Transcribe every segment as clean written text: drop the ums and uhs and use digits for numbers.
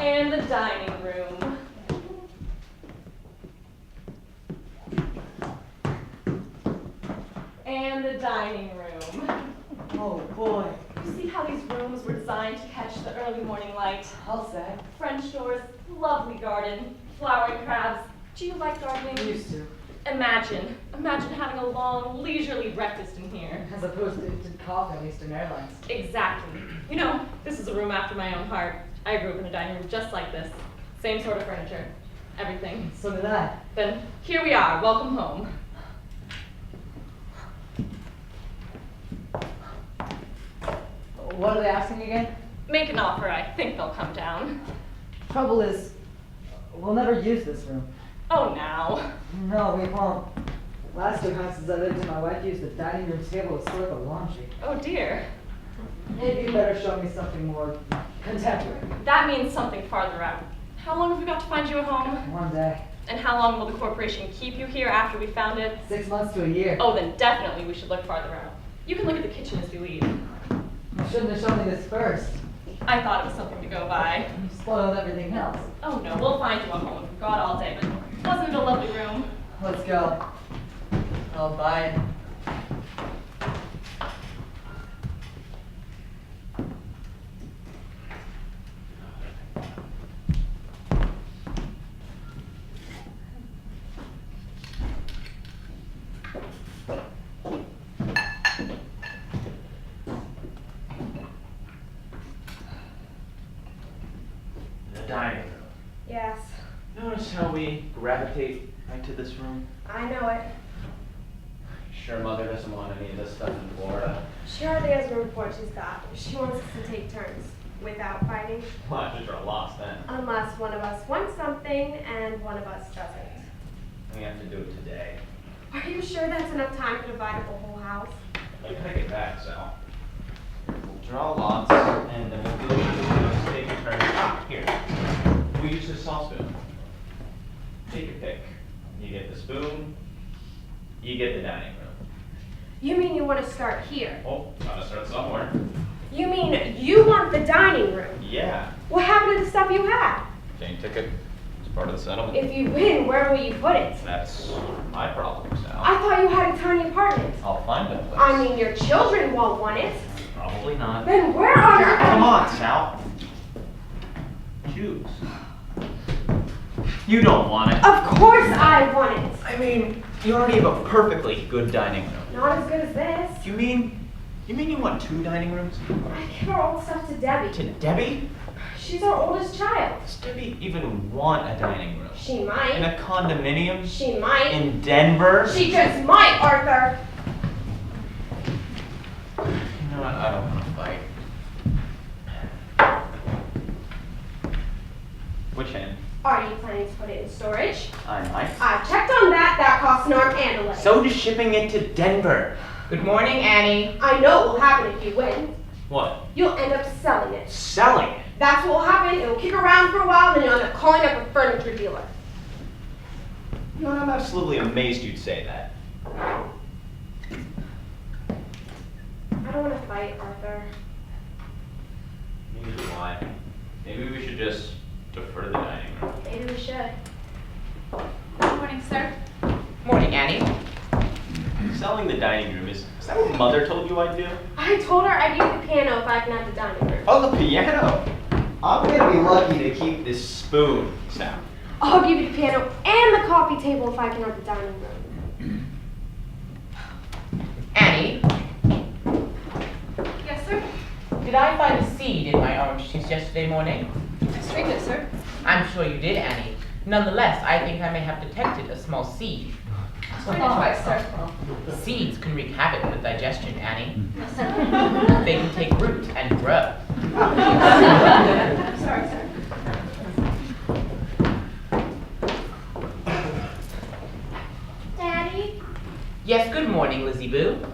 And the dining room. And the dining room. Oh boy. You see how these rooms were designed to catch the early morning light? I'll say. French doors, lovely garden, flowering crabs. Do you like gardening? Used to. Imagine having a long, leisurely breakfast in here. As opposed to coffee on Eastern Airlines. Exactly. You know, this is a room after my own heart. I grew up in a dining room just like this. Same sort of furniture. Everything. So did I. Then here we are. Welcome home. What are they asking again? Make an offer. I think they'll come down. Trouble is, we'll never use this room. Oh, now. No, we won't. Last 2 houses I lived in, my wife used the dining room table as sort of a laundry. Oh, dear. Maybe you better show me something more contemporary. That means something farther out. How long have we got to find you a home? 1 day. And how long will the corporation keep you here after we found it? 6 months to a year. Oh, then definitely we should look farther out. You can look at the kitchen as we leave. You shouldn't have shown me this first. I thought it was something to go by. You spoiled everything else. Oh no, we'll find you a home if we've got all day, but wasn't it a lovely room? Let's go. I'll buy it. Dining room. Yes, Notice how we gravitate right to this room? I know it. Sure Mother doesn't want any of this stuff in Florida. She hardly has room for what she's got. She wants us to take turns without fighting. Well, I should draw lots then. Unless one of us wants something and one of us doesn't. We have to do it today. Are you sure that's enough time to divide up a whole house? I gotta get back, Sal. We'll draw lots, and then we'll do it. Take your turn. Ah, here. We use this sauce spoon. Take your pick. You get the spoon, you get the dining room. You mean you want to start here? Oh, gotta start somewhere. You mean you want the dining room? Yeah. What happened to the stuff you had? Plane ticket. It's part of the settlement. If you win, where will you put it? That's my problem, Sal. I thought you had a tiny apartment. I'll find a place. I mean, your children won't want it. Probably not. Then where are you? Come on, Sal. Choose. You don't want it. Of course I want it. I mean, you already have a perfectly good dining room. Not as good as this. You mean you want 2 dining rooms? I give our old stuff to Debbie. To Debbie? She's our oldest child. Does Debbie even want a dining room? She In might. a condominium? She might. In Denver? She just might, Arthur. You know what? I don't want to fight. Which end? Are you planning to put it in storage? I might. I checked on that. That costs an arm and a leg. So does shipping it to Denver. Good morning, Annie. I know what will happen if you win. What? You'll end up selling it. Selling it? That's what will happen. It'll kick around for a while, then you'll end up calling up a furniture dealer. You know, I'm absolutely amazed you'd say that. I don't want to fight, Arthur. Neither do I. Maybe we should just defer to the dining room. Maybe we should. Good morning, sir. Morning, Annie. Selling the dining room, is that what Mother told you I'd do? I told her I'd use the piano if I can have the dining room. Oh, the piano! I'm gonna be lucky to keep this spoon, Sal. I'll give you the piano and the coffee table if I can have the dining room. Annie, Yes, sir. did I find a seed in my orange juice yesterday morning? Extremely, sir. I'm sure you did, Annie. Nonetheless, I think I may have detected a small seed. Bring it twice, sir. Seeds can wreak havoc with digestion, Annie. Yes, sir. They can take root and grow. Sorry, sir. Daddy, Yes, good morning, Lizzie Boo.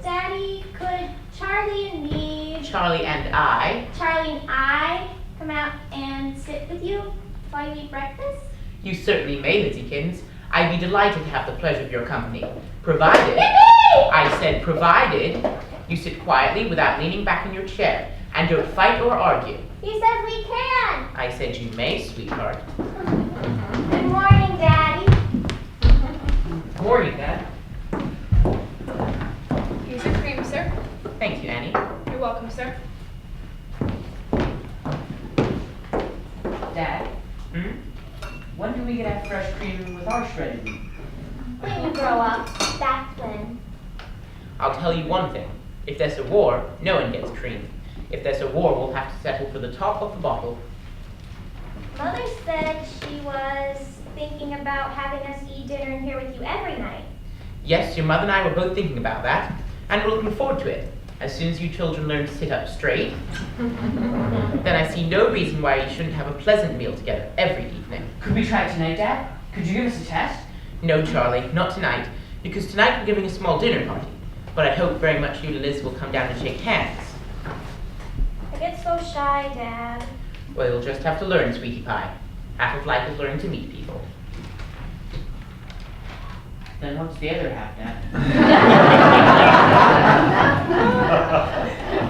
Daddy, could Charlie and me, Charlie and I. Charlie and I, come out and sit with you while you eat breakfast? You certainly may, Lizziekins. I'd be delighted to have the pleasure of your company. Provided, Yippee! I said provided, you sit quietly without leaning back in your chair, and And don't fight or argue. He says we can. I said you may, sweetheart. Good morning, Daddy. Morning, Dad. Here's your cream, sir. Thank you, Annie. You're welcome, sir. Dad, Hmm? when do we get our fresh cream with our shredded wheat? When you grow up, that's when. I'll tell you one thing. If there's a war, no one gets cream. If there's a war, we'll have to settle for the top of the bottle. Mother said she was thinking about having us eat dinner in here with you every night. Yes, your mother and I were both thinking about that, and we're looking forward to it. As soon as you children learn to sit up straight, then I see no reason why you shouldn't have a pleasant meal together every evening. Could we try it tonight, Dad? Could you give us a test? No, Charlie, not tonight, because tonight we're giving a small dinner party. But I hope very much you and Liz will come down and shake hands. I get so shy, Dad. Well, you'll just have to learn, sweetie pie. Half of life is learning to meet people. Then what's the other half, Dad?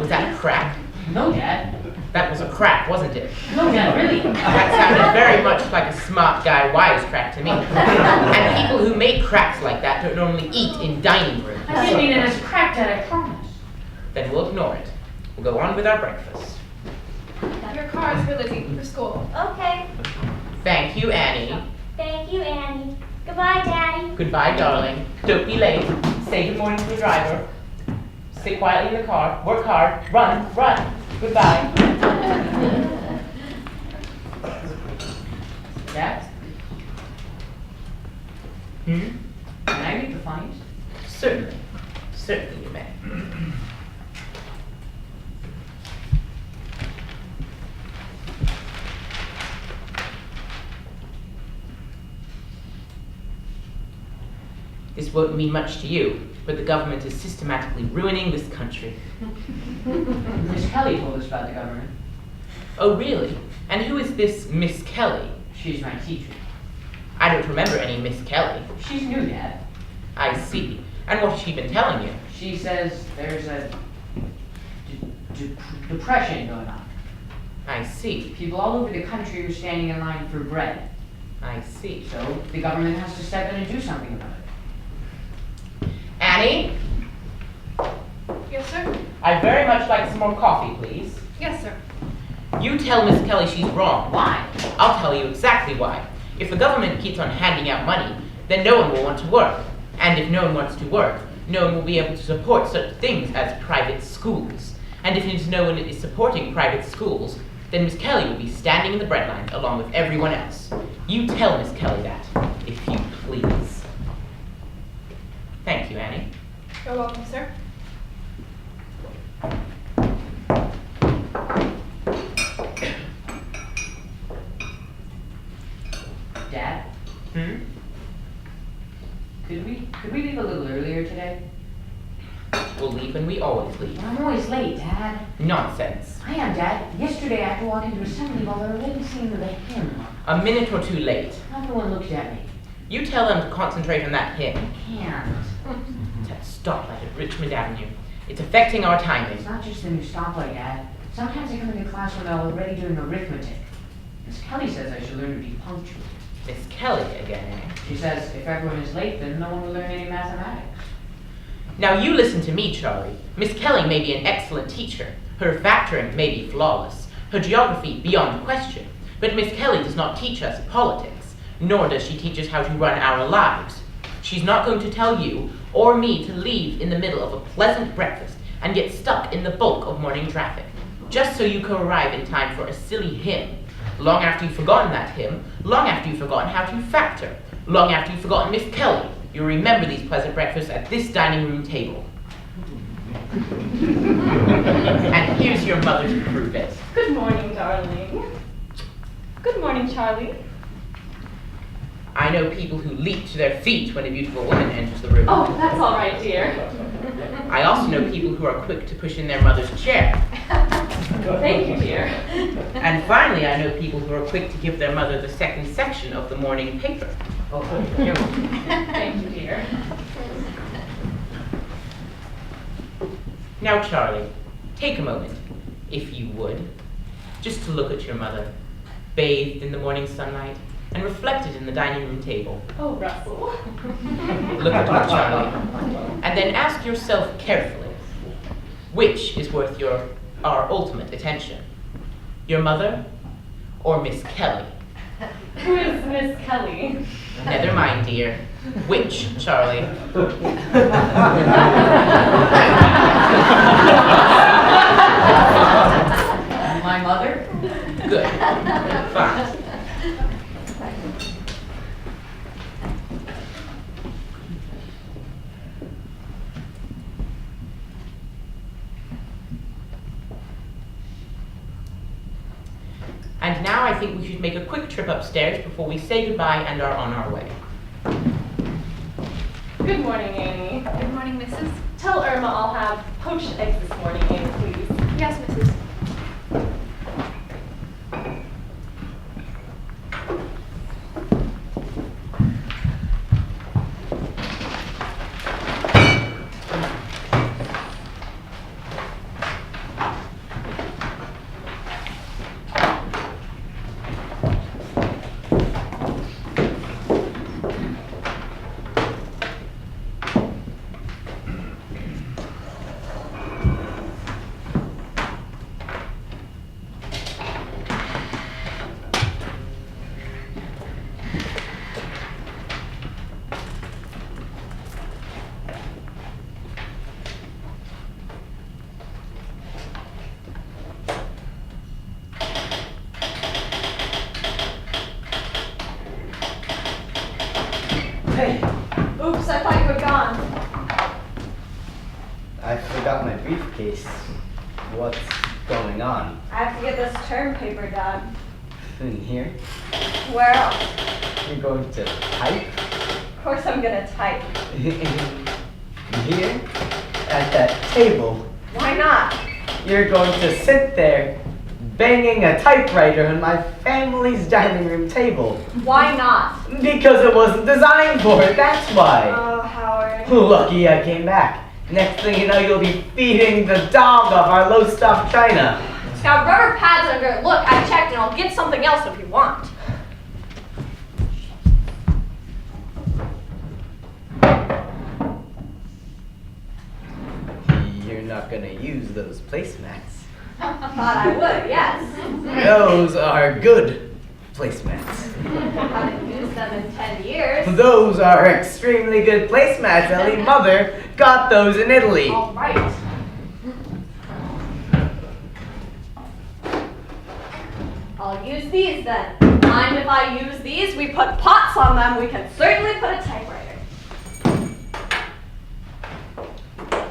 Was that a crack? No, Dad. That was a crack, wasn't it? No, Dad, really. That sounded very much like a smart guy wisecrack to me. And people who make cracks like that don't normally eat in dining rooms. I didn't mean it as a crack, Dad, I promise. Then we'll ignore it. We'll go on with our breakfast. Your car is for Lizzie for school. Okay. Thank you, Annie. Thank you, Annie. Goodbye, Daddy. Goodbye, darling. Don't be late. Say good morning to the driver. Sit quietly in the car. Work hard. Run, run. Goodbye. Dad, Hmm? can I read the funnies? Certainly. Certainly you may. This won't mean much to you, but the government is systematically ruining this country. Miss Kelly told us about the government. Oh, really? And who is this Miss Kelly? She's my teacher. I don't remember any Miss Kelly. She's new, Dad. I see. And what has she been telling you? She says there's a depression going on. I see. People all over the country are standing in line for bread. I see. So the government has to step in and do something about it. Annie, Yes, sir. I'd very much like some more coffee, please. Yes, sir. You tell Miss Kelly she's wrong. Why? I'll tell you exactly why. If the government keeps on handing out money, then no one will want to work. And if no one wants to work, no one will be able to support such things as private schools. And if no one is supporting private schools, then Miss Kelly will be standing in the breadline along with everyone else. You tell Miss Kelly that, if you please. Thank you, Annie. You're welcome, sir. Dad, Hmm? could we leave a little earlier today? We'll leave when we always leave. I'm always late, Dad. Nonsense. I am, Dad. Yesterday I had to walk into assembly while they were already singing the hymn. A minute or two late. Everyone looked at me. You tell them to concentrate on that hymn. Can't. It's that stoplight at Richmond Avenue. It's affecting our timing. It's not just the new stoplight, Dad. Sometimes I come into class when they're already doing arithmetic. Miss Kelly says I should learn to be punctual. Miss Kelly again, eh? She says if everyone is late, then no one will learn any mathematics. Now you listen to me, Charlie. Miss Kelly may be an excellent teacher. Her factoring may be flawless. Her geography beyond question. But Miss Kelly does not teach us politics, nor does she teach us how to run our lives. She's not going to tell you or me to leave in the middle of a pleasant breakfast and get stuck in the bulk of morning traffic, just so you can arrive in time for a silly hymn. Long after you've forgotten that hymn, long after you've forgotten how to factor, long after you've forgotten Miss Kelly, you'll remember these pleasant breakfasts at this dining room table. And here's your mother to prove it. Good morning, darling. Good morning, Charlie. I know people who leap to their feet when a beautiful woman enters the room. Oh, that's all right, dear. I also know people who are quick to push in their mother's chair. Thank you, dear. And finally, I know people who are quick to give their mother the second section of the morning paper. Oh, Thank you, dear. Now, Charlie, take a moment. if you would, just to look at your mother, bathed in the morning sunlight and reflected in the dining room table. Oh, Russell. Look at her, Charlie, and then ask yourself carefully, which is worth our ultimate attention? Your mother or Miss Kelly? Who is Miss Kelly? Never mind, dear. Which, Charlie? My mother? Good. Fine. And now I think we should make a quick trip upstairs before we say goodbye and are on our way. Good morning, Annie. Good morning, Mrs. Tell Irma I'll have poached eggs this morning, Annie, please. Yes, Mrs. Hey, Oops, I thought you were gone. I forgot my briefcase. What's going on? I have to get this term paper done. In here? Where else? You're going to type? Of course I'm gonna type. Here? At that table? Why not? You're going to sit there, banging a typewriter on my family's dining room table. Why not? Because it wasn't designed for it, that's why. Oh, Howard. Lucky I came back. Next thing you know, you'll be feeding the dog off our low-stuff china. Now rubber pads are good. Look, I checked and I'll get something else if you want. You're not gonna use those placemats. Thought I would, yes. Those are good placemats. Haven't used them in 10 years. Those are extremely good placemats, Ellie. Mother got those in Italy. All right. I'll use these then. Mind if I use these? We put pots on them. We can certainly put a typewriter.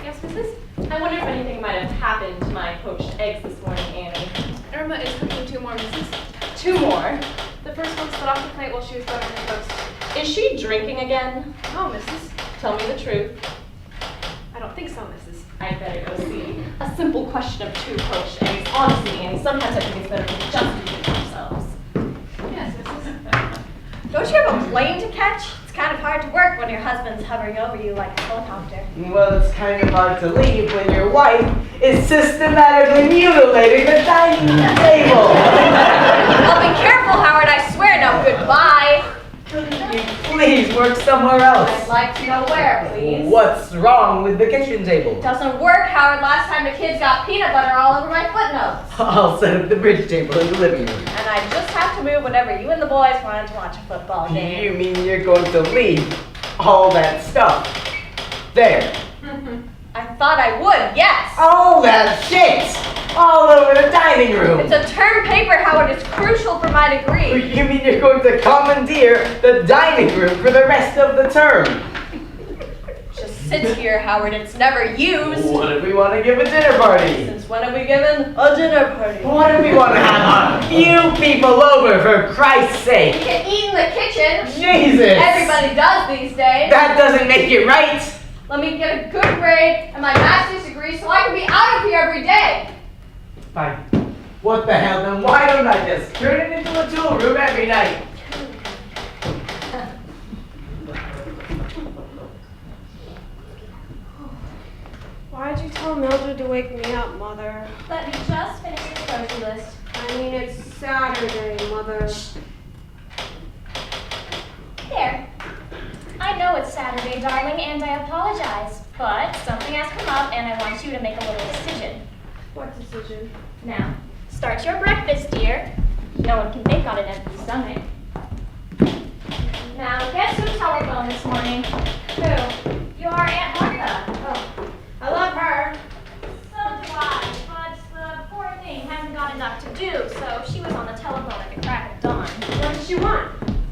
Yes, Mrs. I wonder if anything might have happened to my poached eggs this morning, Annie. Irma is cooking 2 more, Mrs. 2 more. The first one slid off the plate while she was buttering the toast. Is she drinking again? No, Mrs. Tell me the truth. I don't think so, Mrs. I'd better go see. A simple question of 2 poached eggs. Honestly, Annie, sometimes I think it's better if we just do it ourselves. Yes, Mrs. Don't you have a plane to catch? It's kind of hard to work when your husband's hovering over you like a helicopter. Well, it's kind of hard to leave when your wife is systematically mutilating the dining room table. Well, be careful, Howard. I swear. Now, goodbye. Couldn't you please work somewhere else? I'd like to know where, please. What's wrong with the kitchen table? Doesn't work, Howard. Last time the kids got peanut butter all over my footnotes. I'll set up the bridge table in the living room. And I just have to move whenever you and the boys wanted to watch a football game. You mean you're going to leave all that stuff there? I thought I would, yes. All that shit all over the dining room. It's a term paper, Howard. It's crucial for my degree. You mean you're going to commandeer the dining room for the rest of the term? Just sits here, Howard. It's never used. What if we want to give a dinner party? Since when have we given a dinner party? What if we want to have a few people over, for Christ's We sake? can eat in the kitchen. Jesus! Everybody does these days. That doesn't make it right! Let me get a good grade and my master's degree so I can be out of here every day. Fine. What the hell, then why don't I just turn it into a tool room every night? Why Why'd you tell Mildred to wake me up, Mother? Let me just finish this grocery list. I mean, it's Saturday, Mother. There. I know it's Saturday, darling, and I apologize, but something has come up and I want you to make a little decision. What decision? Now, start your breakfast, dear. No one can bake on an empty stomach. Now, guess who telephoned this morning? Who? Your Aunt Martha. Oh, I love her. So do I, but the poor thing hasn't got enough to do, so she was on the telephone at the crack of dawn. What does she want?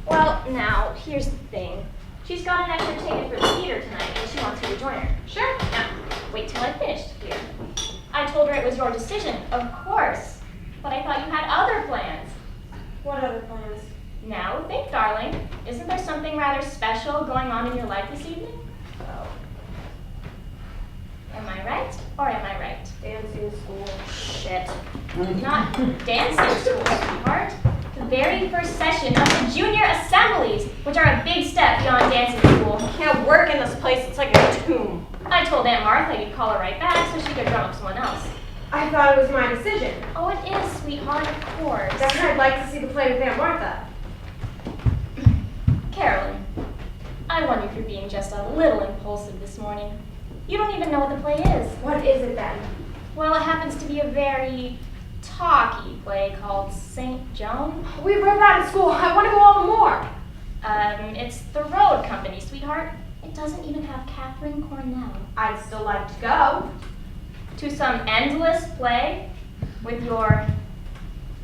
Well, now, here's the thing. She's got an extra ticket for the theater tonight, and she wants you to join her. Sure. Now, wait till I finished here. I told her it was your decision, of course. But I thought you had other plans. What other plans? Now, think, darling. Isn't there something rather special going on in your life this evening? Oh. Am I right, or am I right? Dancing school. Shit. Not dancing school, sweetheart. The very first session of the junior assemblies, which are a big step beyond dancing school. I can't work in this place, it's like a tomb. I told Aunt Martha you'd call her right back so she could drum up someone else. I thought it was my decision. Oh, it is, sweetheart, of course. Then I'd like to see the play with Aunt Martha. Carolyn, I wonder if you're being just a little impulsive this morning. You don't even know what the play is. What is it then? Well, it happens to be a very talky play called St. Joan. We read that in school. I want to go all the more. It's the Road Company, sweetheart. It doesn't even have Catherine Cornell. I'd still like to go. To some endless play with your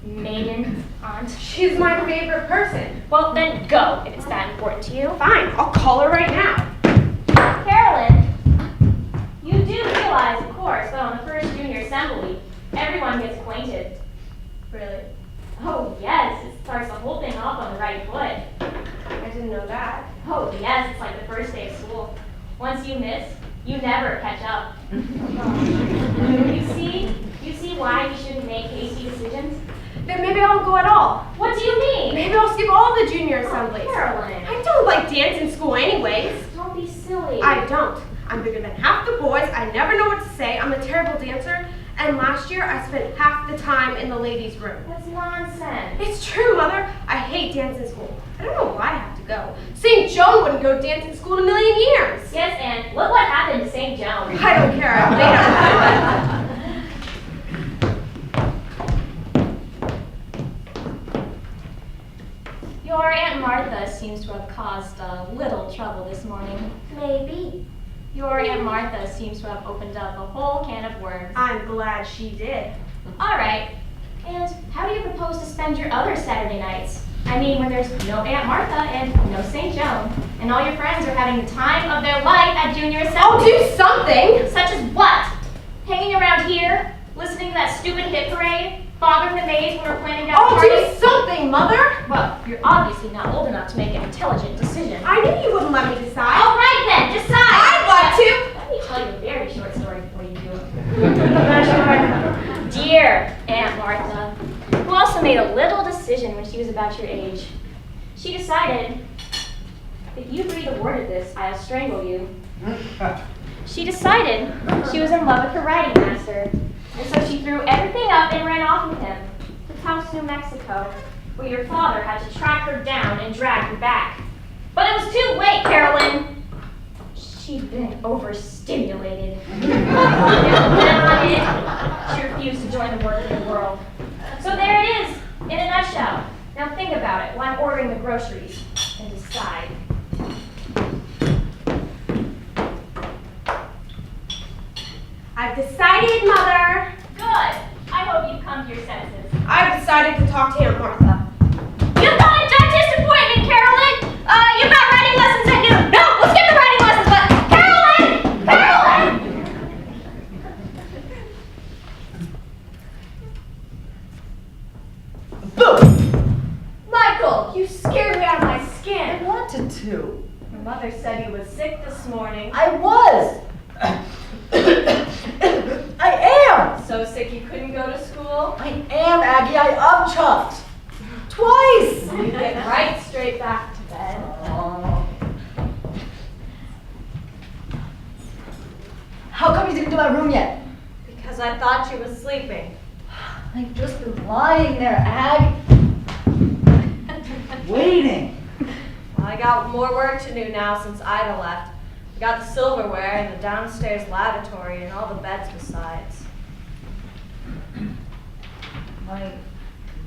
maiden aunt. She's my favorite person. Well, then go, if it's that important to you. Fine, I'll call her right now. Carolyn, you do realize, of course, that on the first junior assembly, everyone gets acquainted. Really? Oh, yes, it starts the whole thing off on the right foot. I didn't know that. Oh, yes, it's like the first day of school. Once you miss, you never catch up. You see why we shouldn't make hasty decisions? Then maybe I won't go at all. What do you mean? Maybe I'll skip all the junior assemblies. Carolyn. I don't like dance in school anyways. Don't be silly. I don't. I'm bigger than half the boys. I never know what to say. I'm a terrible dancer. And last year, I spent half the time in the ladies' room. That's nonsense. It's true, Mother. I hate dancing school. I don't know why I have to go. St. Joan wouldn't go to dancing school in a million years. Yes, and look what happened to St. Joan. I don't care. I'm late on Your Aunt Martha seems to have caused a little trouble this morning. Maybe. Your Aunt Martha seems to have opened up a whole can of worms. I'm glad she did. All right. And how do you propose to spend your other Saturday nights? I mean, when there's no Aunt Martha and no St. Joan, and all your friends are having the time of their life at junior assembly. I'll do something. Such as what? Hanging around here, listening to that stupid hit parade, bothering the maids when we're planning down I'll party. do something, Mother. Well, you're obviously not old enough to make an intelligent decision. I knew you wouldn't let me decide. All right then, decide. I'd like to. Let me tell you a very short story before you do. Dear Aunt Martha, who also made a little decision when she was about your age. She decided, if you breathe a word of this, I'll strangle you. She decided she was in love with her riding master, and so she threw everything up and ran off with him to Taos, New Mexico, where your father had to track her down and drag her back. But it was too late, Carolyn. She'd been overstimulated. And then on it, she refused to join the working world. So there it is, in a nutshell. Now think about it while I'm ordering the groceries and decide. I've decided, Mother. Good. I hope you've come to your senses. I've decided to talk to Aunt Martha. You've got a dentist appointment, Carolyn. You've got writing lessons at noon. No, let's get the writing lessons, but Carolyn! Boom! Michael, you scared me out of my skin. I wanted to. Your mother said you was sick this morning. I was. I am. So sick you couldn't go to school? I am, Aggie. I upchuffed. Twice. You get right straight back to bed. How How come you didn't do my room yet? Because I thought you was sleeping. I've just been lying there, Ag. Waiting. Well, I got more work to do now since Ida left. I got the silverware and the downstairs lavatory and all the beds besides. My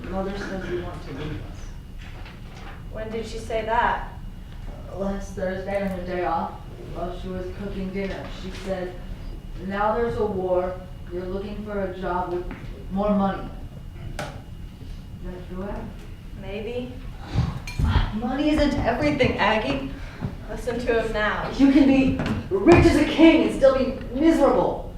mother says you want to leave us. When did she say that? Last Thursday on her day off, while she was cooking dinner, she said, now there's a war, you're looking for a job with more money. Is that true, Ag? Maybe. Money isn't everything, Aggie. Listen to him now. You can be rich as a king and still be miserable.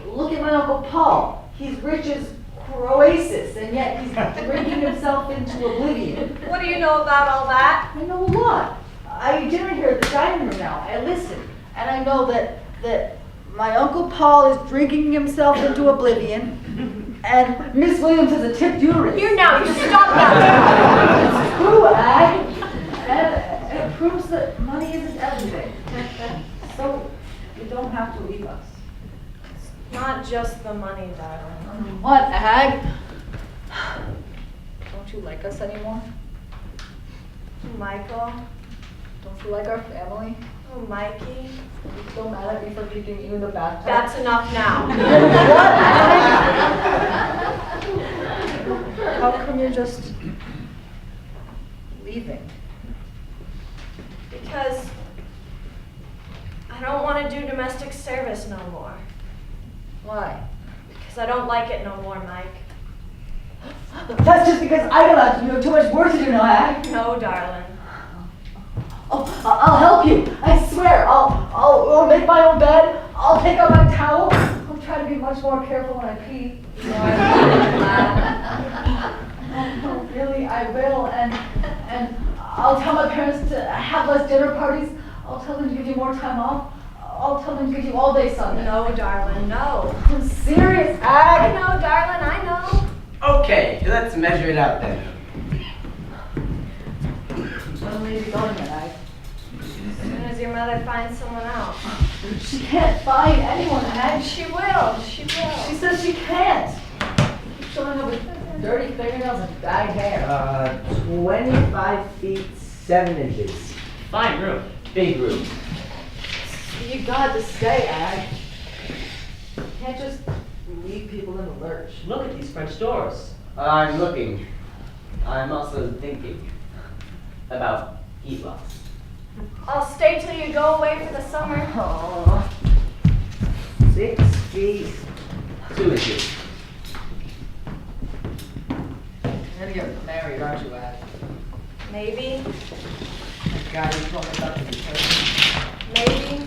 Look at my Uncle Paul. He's rich as Croesus, and yet he's drinking himself into oblivion. What do you know about all that? I know a lot. I eat dinner here at the dining room now. I listen. And I know that my Uncle Paul is drinking himself into oblivion, and Miss Williams has a tipped uterus. Here now, you stop that! It's true, Ag. And it proves that money isn't everything. So you don't have to leave us. Not just the money, darling. What, Ag? Don't you like us anymore? Michael? Don't you like our family? Oh, Mikey? Are you still mad at me for keeping you in the bathtub? That's enough now. What, Ag? How come you're just leaving? Because I don't want to do domestic service no more. Why? Because I don't like it no more, Mike. That's just because I left. You have too much work to do now, Ag. No, darling. Oh, I'll help you. I swear. I'll make my own bed. I'll take out my towel. I'll try to be much more careful when I pee. No, really, I will. And I'll tell my parents to have less dinner parties. I'll tell them to give you more time off. I'll tell them to give you all day Sunday. No, darling, no. I'm serious, I Ag. know, darling, I know. Okay, let's measure it out then. When will you be going then, Ag? As soon as your mother finds someone else. She can't find anyone, Ag. She will, she will. She says she can't. Keep showing up with dirty fingernails and dyed hair. 25 feet 7 inches. Fine room. Big room. You got to stay, Ag. You can't just leave people in the lurch. Look at these French doors. I'm looking. I'm also thinking about heat loss. I'll stay till you go away for the summer. Oh. 6 feet 2 inches. You're gonna get married, aren't you, Ag? Maybe, That guy you told me about to be person. maybe.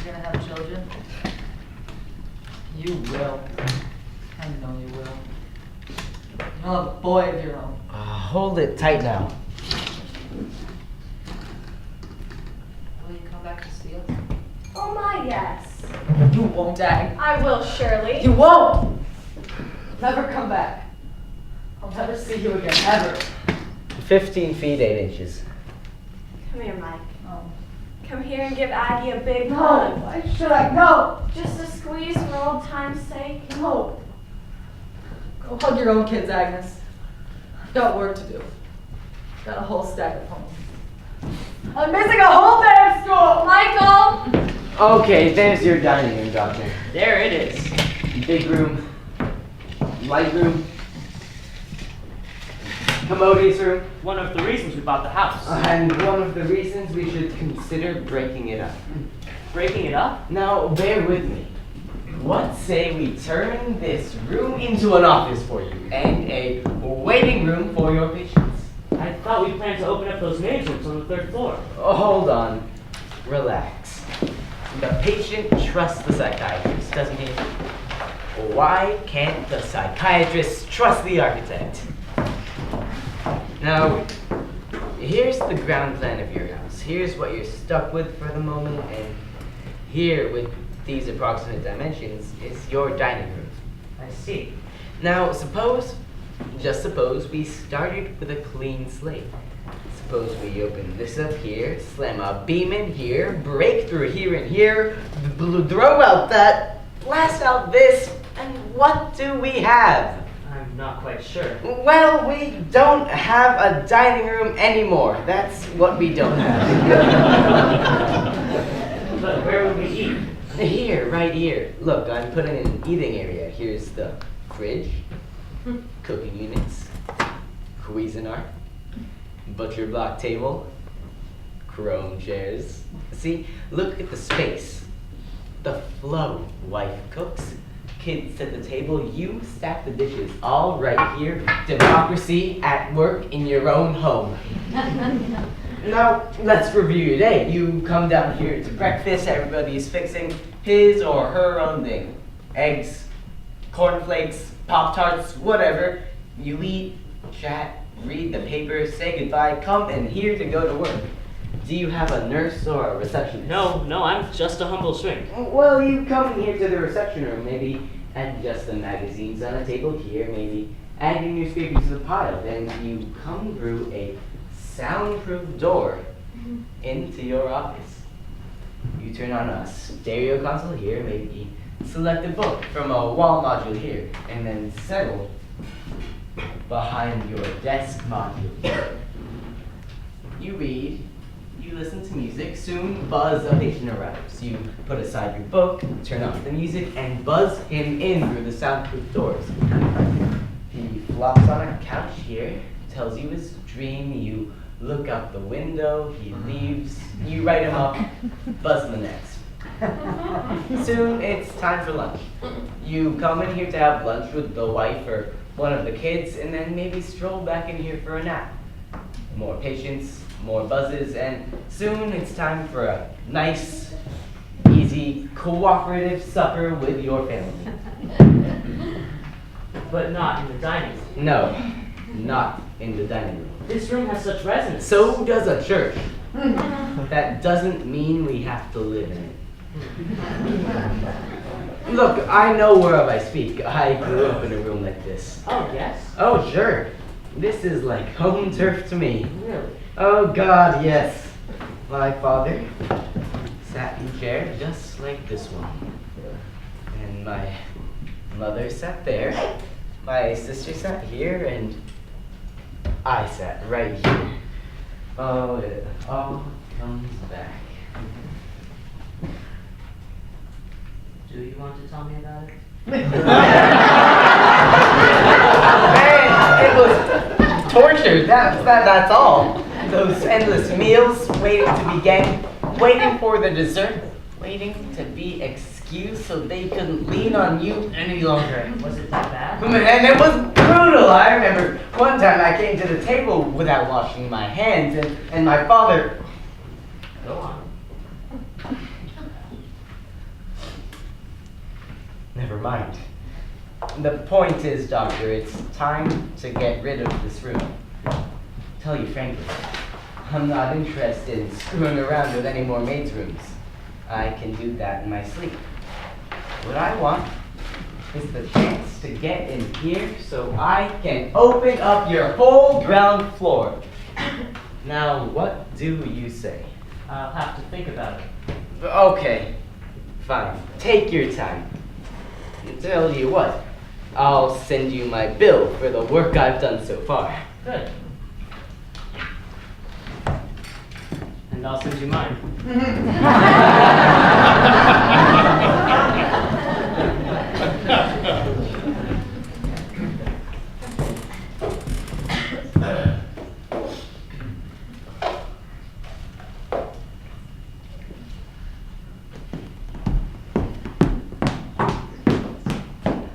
You're gonna have children? You will. I know you will. You'll have a boy of your own. Hold it tight now. Will you come back to see us? Oh my, yes. You won't, Ag. I will, surely. You won't! Never come back. I'll never see you again, ever. 15 feet 8 inches. Come here, Mike. Oh. Come here and give Aggie a big No, hug. why should I? No! Just a squeeze for old time's sake. No. Go hug your own kids, Agnes. I've got work to do. Got a whole stack of homework. I'm missing a whole day of school! Michael! Okay, there's your dining room, Doctor. There it is. Big room. Light room. Commodious room. One of the reasons we bought the house. And one of the reasons we should consider breaking it up. Breaking it up? Now, bear with me. What say we turn this room into an office for you and a waiting room for your patients? I thought we planned to open up those maid's rooms on the 3rd floor. Oh, hold on. Relax. The patient trusts the psychiatrist, doesn't he? Why can't the psychiatrist trust the architect? Now, here's the ground plan of your house. Here's what you're stuck with for the moment, and here, with these approximate dimensions, is your dining room. I see. Now, just suppose we started with a clean slate. Suppose we open this up here, slam a beam in here, break through here and here, throw out that, blast out this, and what do we have? I'm not quite sure. Well, we don't have a dining room anymore. That's what we don't have. But where would we eat? Here, right here. Look, I'm putting an eating area. Here's the fridge, cooking units, Cuisinart, butcher block table, chrome chairs. See, look at the space, the flow. Wife cooks, kids at the table, you stack the dishes, all right here. Democracy at work in your own home. Now, let's review your day. You come down here to breakfast, everybody's fixing his or her own thing. Eggs, cornflakes, Pop-Tarts, whatever. You eat, chat, read the paper, say goodbye, come and here to go to work. Do you have a nurse or a receptionist? No, I'm just a humble shrink. Well, you come in here to the reception room, maybe adjust the magazines on a table here, maybe add your newspapers to the pile. Then you come through a soundproof door into your office. You turn on a stereo console here, maybe select a book from a wall module here, and then settle behind your desk module. You read, you listen to music, soon buzz a patient arrives. You put aside your book, turn off the music, and buzz him in through the soundproof doors. He flops on a couch here, tells you his dream, you look out the window, he leaves, you write him up, buzz the next. Soon it's time for lunch. You come in here to have lunch with the wife or one of the kids, and then maybe stroll back in here for a nap. More patients, more buzzes, and soon it's time for a nice, easy, cooperative supper with your family. But not in the dining room. No, not in the dining room. This room has such resonance. So does a church. That doesn't mean we have to live in it. Look, I know whereof I speak. I grew up in a room like this. Oh, yes? Oh, sure. This is like home turf to me. Really? Oh, God, yes. My father sat in a chair just like this one. And my mother sat there. My sister sat here, and I sat right here. Oh, it all comes back. Do you want to tell me about it? Man, it was torture. That's all. Those endless meals, waiting to begin, waiting for the dessert, waiting to be excused so they couldn't lean on you any longer. Was it that bad? And it was brutal. I remember one time I came to the table without washing my hands, and my father... Go on. Never mind. The point is, Doctor, it's time to get rid of this room. Tell you frankly, I'm not interested in screwing around with any more maids' rooms. I can do that in my sleep. What I want is the chance to get in here so I can open up your whole ground floor. Now, what do you say? I'll have to think about it. Okay, fine. Take your time. Tell you what, I'll send you my bill for the work I've done so far. Good. And I'll send you mine.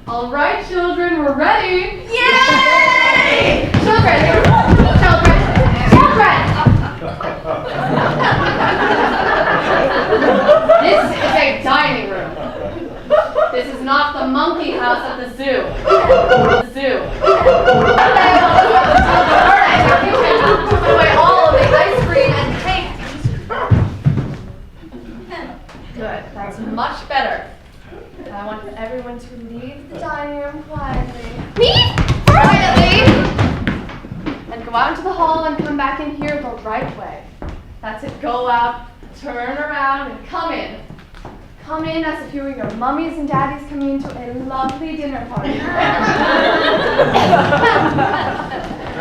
All right, children, we're ready. Yay! Children, This is a dining room. This is not the monkey house at the zoo. The zoo. You can put away all of the ice cream and cake. Good, that's much better. I want everyone to leave the dining room quietly. Leave? Quietly! And go out into the hall and come back in here the right way. That's it. Go out, turn around, and come in. Come in as if you were your mummies and daddies coming into a lovely dinner party.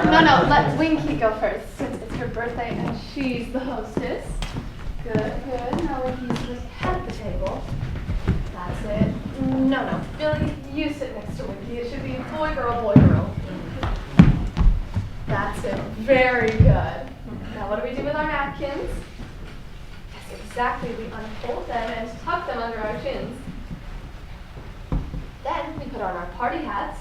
No, let Winky go first, since it's her birthday and she's the hostess. Good. Now Winky's just at the table. That's it. No. Billy, you sit next to Winky. It should be boy, girl. That's it. Very good. Now what do we do with our napkins? Yes, exactly. We unfold them and tuck them under our chins. Then we put on our party hats.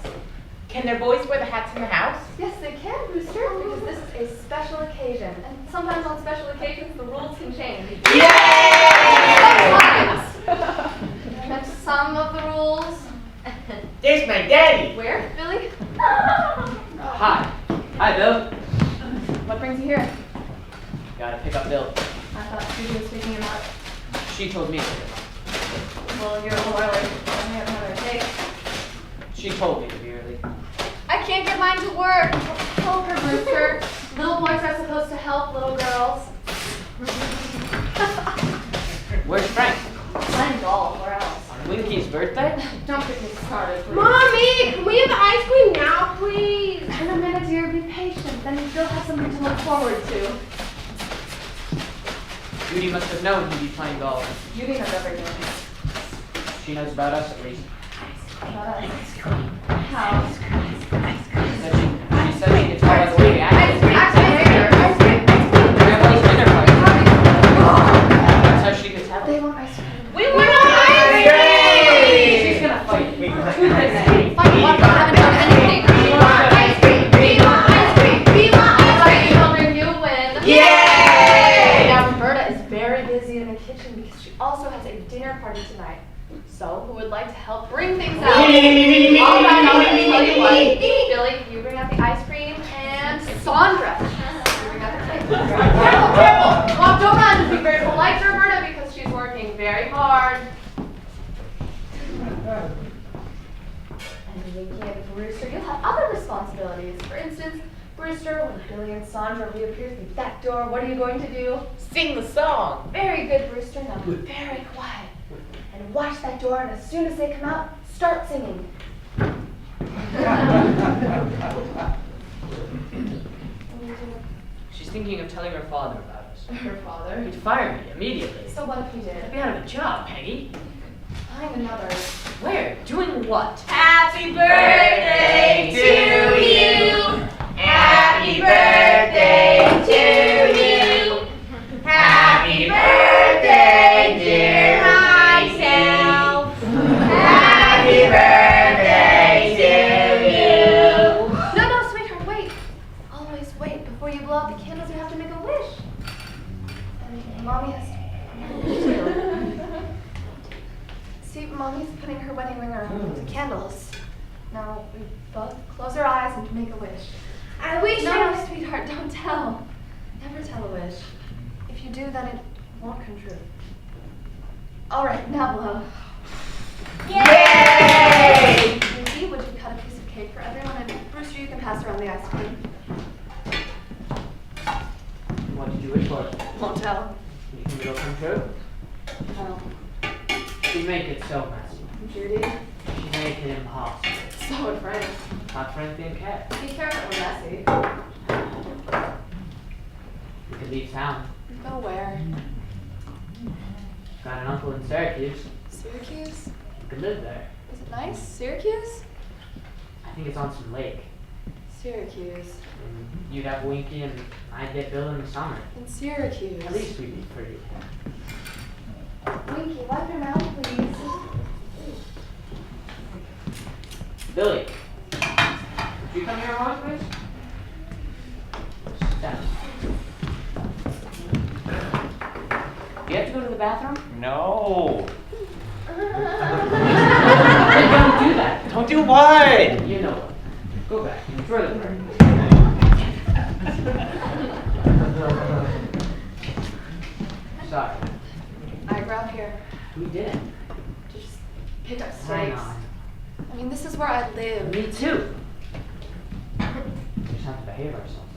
Can their boys wear the hats in the house? Yes, they can, Brewster, because this is a special occasion. And sometimes on special occasions, the rules can change. Sometimes. And some of the rules. There's my daddy. Where, Billy? Hi, Bill. What brings you here? Gotta pick up Bill. I thought Susie was picking him up. She told me to pick him up. Well, you're a little early. I only have another date. She told me to be early. I can't get mine to work. Help her, Brewster. Little boys are supposed to help little girls. Where's Frank? Playing golf, where else? On Winky's birthday? Don't get me started, please. Mommy, can we have ice cream now, please? In a minute, dear, be patient. Then you still have something to look forward to. Judy must have known he'd be playing golf. Judy knows everything. She knows about us at least. About us. How? She said she could tell by the way we act. Grandpa's dinner party. That's how she could tell. They want ice cream. We want ice cream! She's gonna fight. Fight what? We haven't done anything. We want ice cream! We want ice cream! We want ice cream! Children, you win. Yay! Now, Roberta is very busy in the kitchen because she also has a dinner party tonight. So, who would like to help bring things out? All right, tell you what. Billy, you bring out the ice cream, and Sandra, you bring out the cake. Careful! Well, don't run. Be very polite to Roberta because she's working very hard. And Winky and Brewster, you'll have other responsibilities. For instance, Brewster, when Billy and Sandra reappear through the back door, what are you going to do? Sing the song. Very good, Brewster. Now be very quiet. And watch that door, and as soon as they come out, start singing. What do you do? She's thinking of telling her father about us. Her father. He'd fire me immediately. So what if he I'd did? be out of a job, Peggy. Find another. Where? Doing what? Happy birthday to you! Happy birthday to you! Happy birthday, dear myself! Happy birthday to you! No, sweetheart, wait. Always wait. Before you blow out the candles, you have to make a wish. And Mommy has a wish too. See, Mommy's putting her wedding ring around the candles. Now, we both close our eyes and make a wish. I wish No, sweetheart, don't tell. Never tell a wish. If you do, then it won't come true. All right, now blow. Yay! Winky, would you cut a piece of cake for everyone? And Brewster, you can pass around the ice cream. What did you wish for? Won't tell. You think it'll come true? No. She'd make it so messy. Judy, She'd make it impossible. so would Frank. Not Frank didn't care. Be careful, we're messy. We could leave town. Go where? Got an uncle in Syracuse. Syracuse? We could live there. Is it nice? Syracuse? I think it's on some lake. Syracuse. And you'd have Winky and I'd get Bill in the summer. In Syracuse. At least we'd be free. Winky, wipe your mouth, please. Billy, would you come here a moment, please? Sit down. Do you have to go to the bathroom? No. Then don't do that. Don't do what? You know what. Go back. Enjoy the break. Sorry. I grew up here We didn't. to just pick up Hang stakes. on. I mean, this is where I live. Me too. We just have to behave ourselves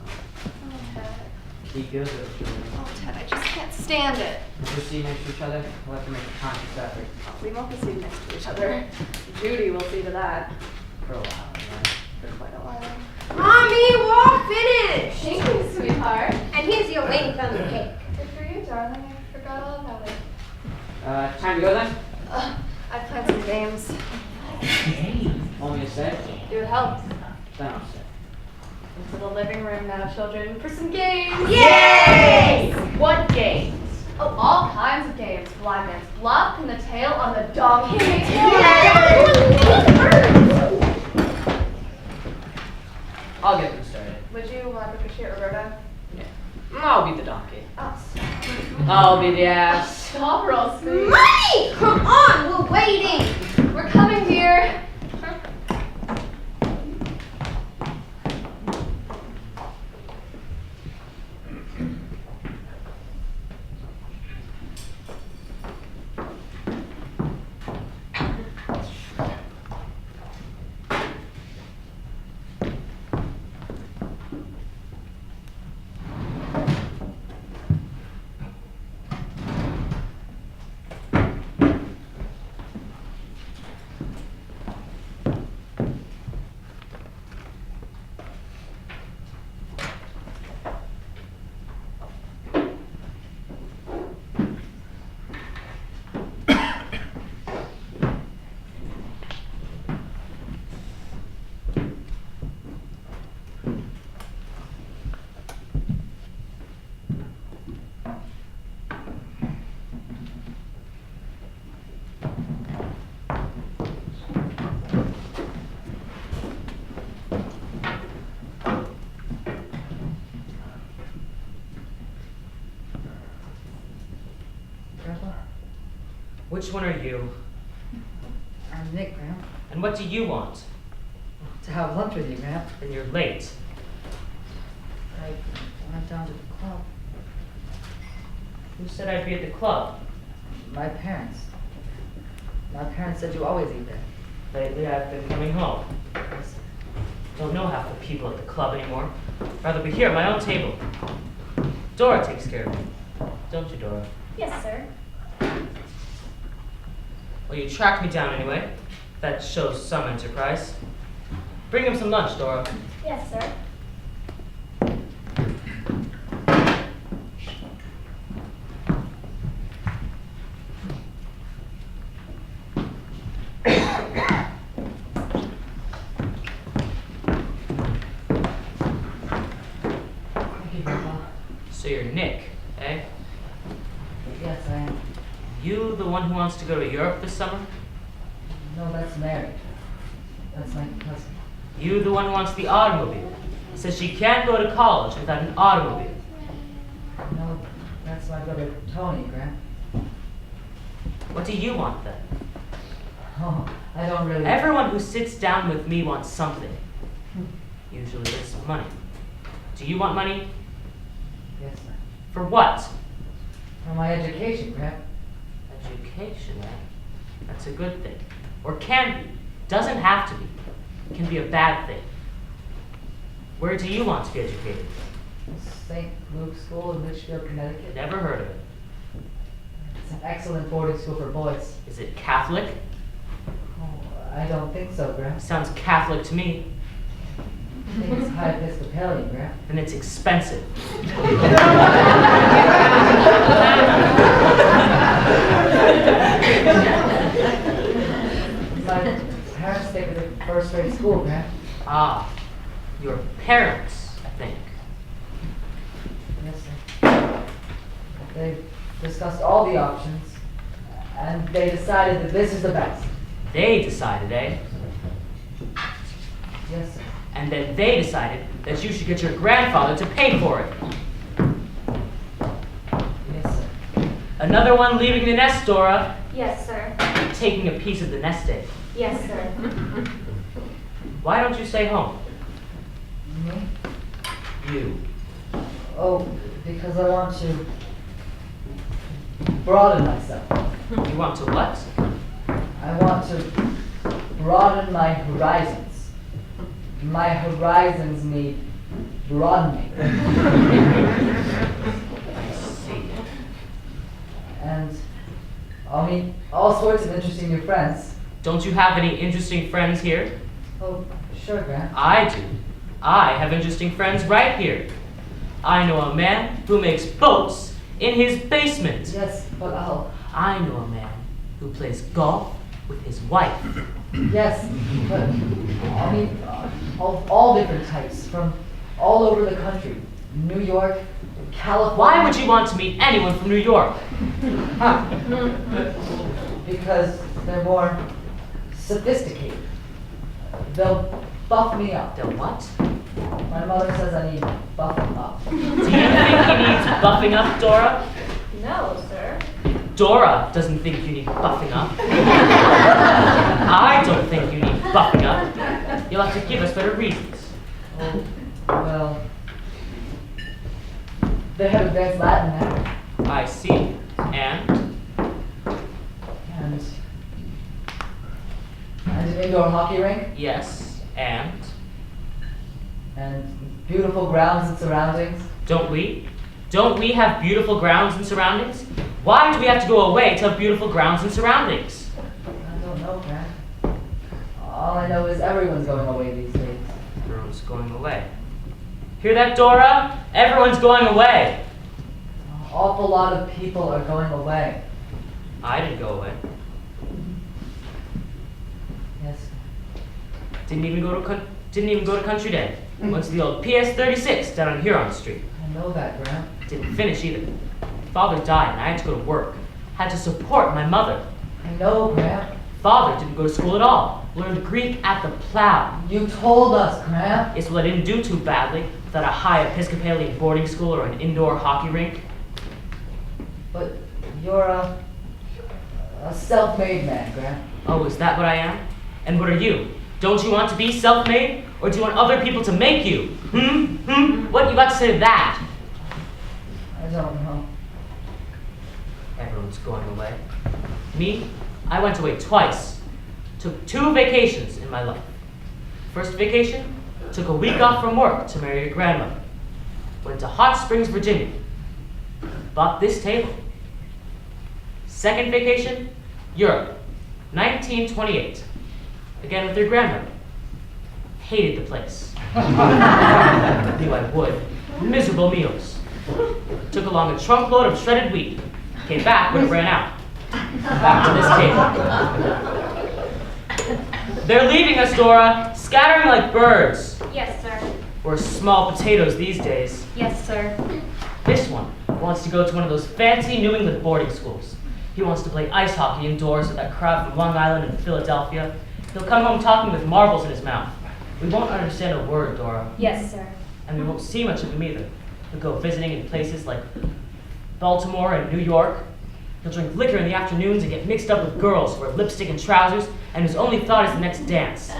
now. Okay. Keep yours little children. Oh, Ted, I just can't stand it. Never see next to each other. We'll have to make a conscious effort. We won't be sitting next to each other. Judy will see to that. For a while, right? For quite a while. Mommy, we're all finished. Thank you, sweetheart. And here's your wing from the cake. Good for you, darling. I forgot all about it. Time to go then? I planned some games. Hey. Only a set? It would help. Then I'll set. Into the living room now, children, for some games. Yay! What games? Oh, all kinds of games. Blind man's bluff, pin the tail on the donkey. I'll get them started. Would you want to ricochet Roberta? I'll be the donkey. Oh, I'll be the ass. stop, real sweet. Money! Come on, we're waiting. We're coming, dear. Grandpa? Which one are you? I'm Nick, Grandpa. And what do you want? To have lunch with you, Grandpa. Then you're late. I went down to the club. Who said I'd be at the club? My parents. My parents said you always eat there. Lately I've been coming home. Yes, sir. Don't know half the people at the club anymore. Rather be here at my own table. Dora takes care of me. Don't you, Dora? Yes, sir. Well, you tracked me down anyway. That shows some enterprise. Bring him some lunch, Dora. Yes, sir. Thank you, Grandpa. So you're Nick, eh? Yes, I am. You the one who wants to go to Europe this summer? No, that's Mary. That's my cousin. You the one who wants the automobile? Says she can't go to college without an automobile. No, that's my brother Tony, Grandpa. What do you want then? Oh, I don't really. Everyone who sits down with me wants something. Usually it's money. Do you want money? Yes, sir. For what? For my education, Grandpa. Education, eh? That's a good thing. Or can be. Doesn't have to be. It can be a bad thing. Where do you want to be educated? St. Luke's School in Litchfield, Connecticut. Never heard of it. It's an excellent boarding school for boys. Is it Catholic? Oh, I don't think so, Grandpa. Sounds Catholic to me. I think it's high Episcopalian, Grandpa. And it's expensive. My parents take me to first grade school, Grandpa. Ah, your parents, I think. Yes, sir. They discussed all the options, and they decided that this is the best. They decided, eh? Yes, sir. And then they decided that you should get your grandfather to pay for it. Yes, sir. Another one leaving the nest, Dora. Yes, sir. Taking a piece of the nest egg. Yes, sir. Why don't you stay home? Me? You. Oh, because I want to broaden myself. You want to what? I want to broaden my horizons. My horizons need broadening. I see. And I'll meet all sorts of interesting new friends. Don't you have any interesting friends here? Oh, sure, Grant. I do. I have interesting friends right here. I know a man who makes boats in his basement. Yes, but I know a man who plays golf with his wife. yes, but I mean, of all different types, from all over the country. New York, California. Why would you want to meet anyone from New York? Because they're more sophisticated. They'll buff me up. They'll what? My mother says I need buffing up. Do you think he needs buffing up, Dora? No, sir. Dora doesn't think you need buffing up. I don't think you need buffing up. You'll have to give us better reasons. Oh, well, they have advanced Latin now. I see. And And an indoor hockey rink. yes, and And beautiful grounds and surroundings. don't we? Don't we have beautiful grounds and surroundings? Why do we have to go away to have beautiful grounds and surroundings? I don't know, Grant. All I know is everyone's going away these days. Everyone's going away. Hear that, Dora? Everyone's going away. An awful lot of people are going away. I didn't go away. Yes. Didn't even go to Country Day. Went to the old PS 36 down on Huron Street. I know that, Grant. Didn't finish either. Father died and I had to go to work. Had to support my mother. I know, Grant. Father didn't go to school at all. Learned Greek at the plow. You told us, Grant. Yes, well, I didn't do too badly without a high Episcopalian boarding school or an indoor hockey rink. But you're a self-made man, Grant. Oh, is that what I am? And what are you? Don't you want to be self-made? Or do you want other people to make you? What you got to say to that? I don't know. Everyone's going away. Me? I went away twice. Took 2 vacations in my life. First vacation, took a week off from work to marry your grandmother. Went to Hot Springs, Virginia. Bought this table. Second vacation, Europe, 1928. Again with your grandmother. Hated the place. Knew I would. Miserable meals. Took along a trunk load of shredded wheat. Came back when it ran out. Back to this table. They're leaving us, Dora, scattering like birds. Yes, sir. We're small potatoes these days. Yes, sir. This one wants to go to one of those fancy New England boarding schools. He wants to play ice hockey indoors with that crowd from Long Island and Philadelphia. He'll come home talking with marbles in his mouth. We won't understand a word, Dora. Yes, sir. And we won't see much of him either. He'll go visiting in places like Baltimore and New York. He'll drink liquor in the afternoons and get mixed up with girls who wear lipstick and trousers and whose only thought is the next dance.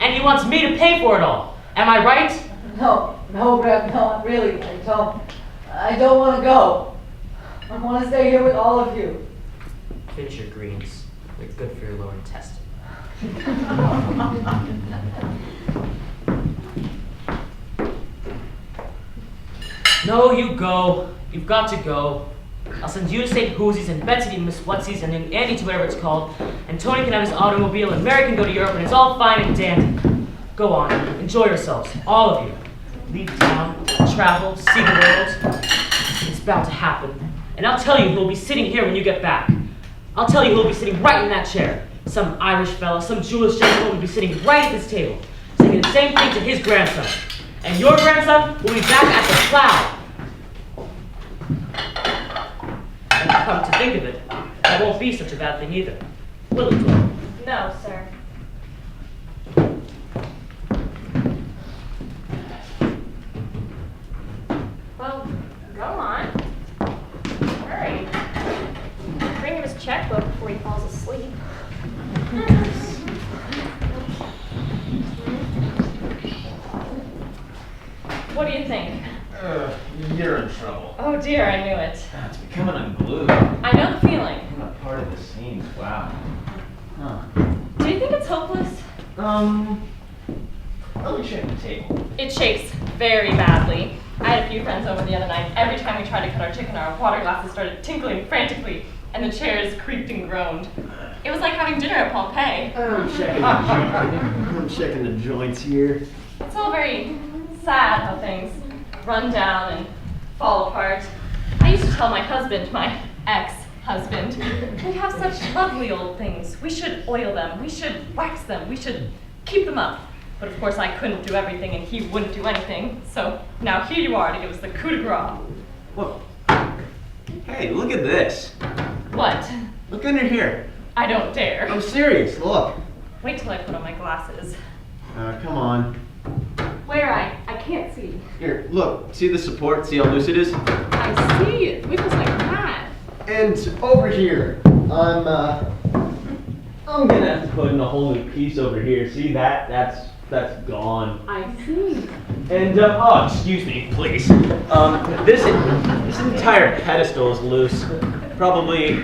And he wants me to pay for it all. Am I right? No, Grant, no, really, I don't. I don't want to go. I want to stay here with all of you. Finish your greens. They're good for your lower intestine. No, you go. You've got to go. I'll send you to St. Hoosie's and Betsy to Miss Whatsy's and then Andy to whatever it's called. And Tony can have his automobile and Mary can go to Europe and it's all fine and dandy. Go on. Enjoy yourselves. All of you. Leave town, travel, see the world. It's bound to happen. And I'll tell you who'll be sitting here when you get back. I'll tell you who'll be sitting right in that chair. Some Irish fella, some Jewish gentleman will be sitting right at this table, saying the same thing to his grandson. And your grandson will be back at the plow. And come to think of it, that won't be such a bad thing either. Will it, Dora? No, sir. Well, go on. Hurry. Bring him his checkbook before he falls asleep. What do you think? You're in trouble. Oh dear, I knew it. It's becoming unglued. I know the feeling. I'm not part of the scenes. Wow. Huh. Do you think it's hopeless? Let me check the table. It shakes very badly. I had a few friends over the other night. Every time we tried to cut our chicken, our water glasses started tinkling frantically, and the chairs creaked and groaned. It was like having dinner at Pompeii. I'm checking the joints here. It's all very sad how things run down and fall apart. I used to tell my husband, my ex-husband, we have such lovely old things. We should oil them, we should wax them, we should keep them up. But of course I couldn't do everything and he wouldn't do anything. So now here you are to give us the coup de grace. Whoa. Hey, look at this. What? Look under here. I don't dare. I'm serious, look. Wait till I put on my glasses. Come on. Where I can't see. Here, look. See the support? See how loose it is? I see it. It wiggles like that. And over here, I'm gonna have to put in a whole new piece over here. See that? That's gone. I see. And oh, excuse me, please. This entire pedestal is loose. Probably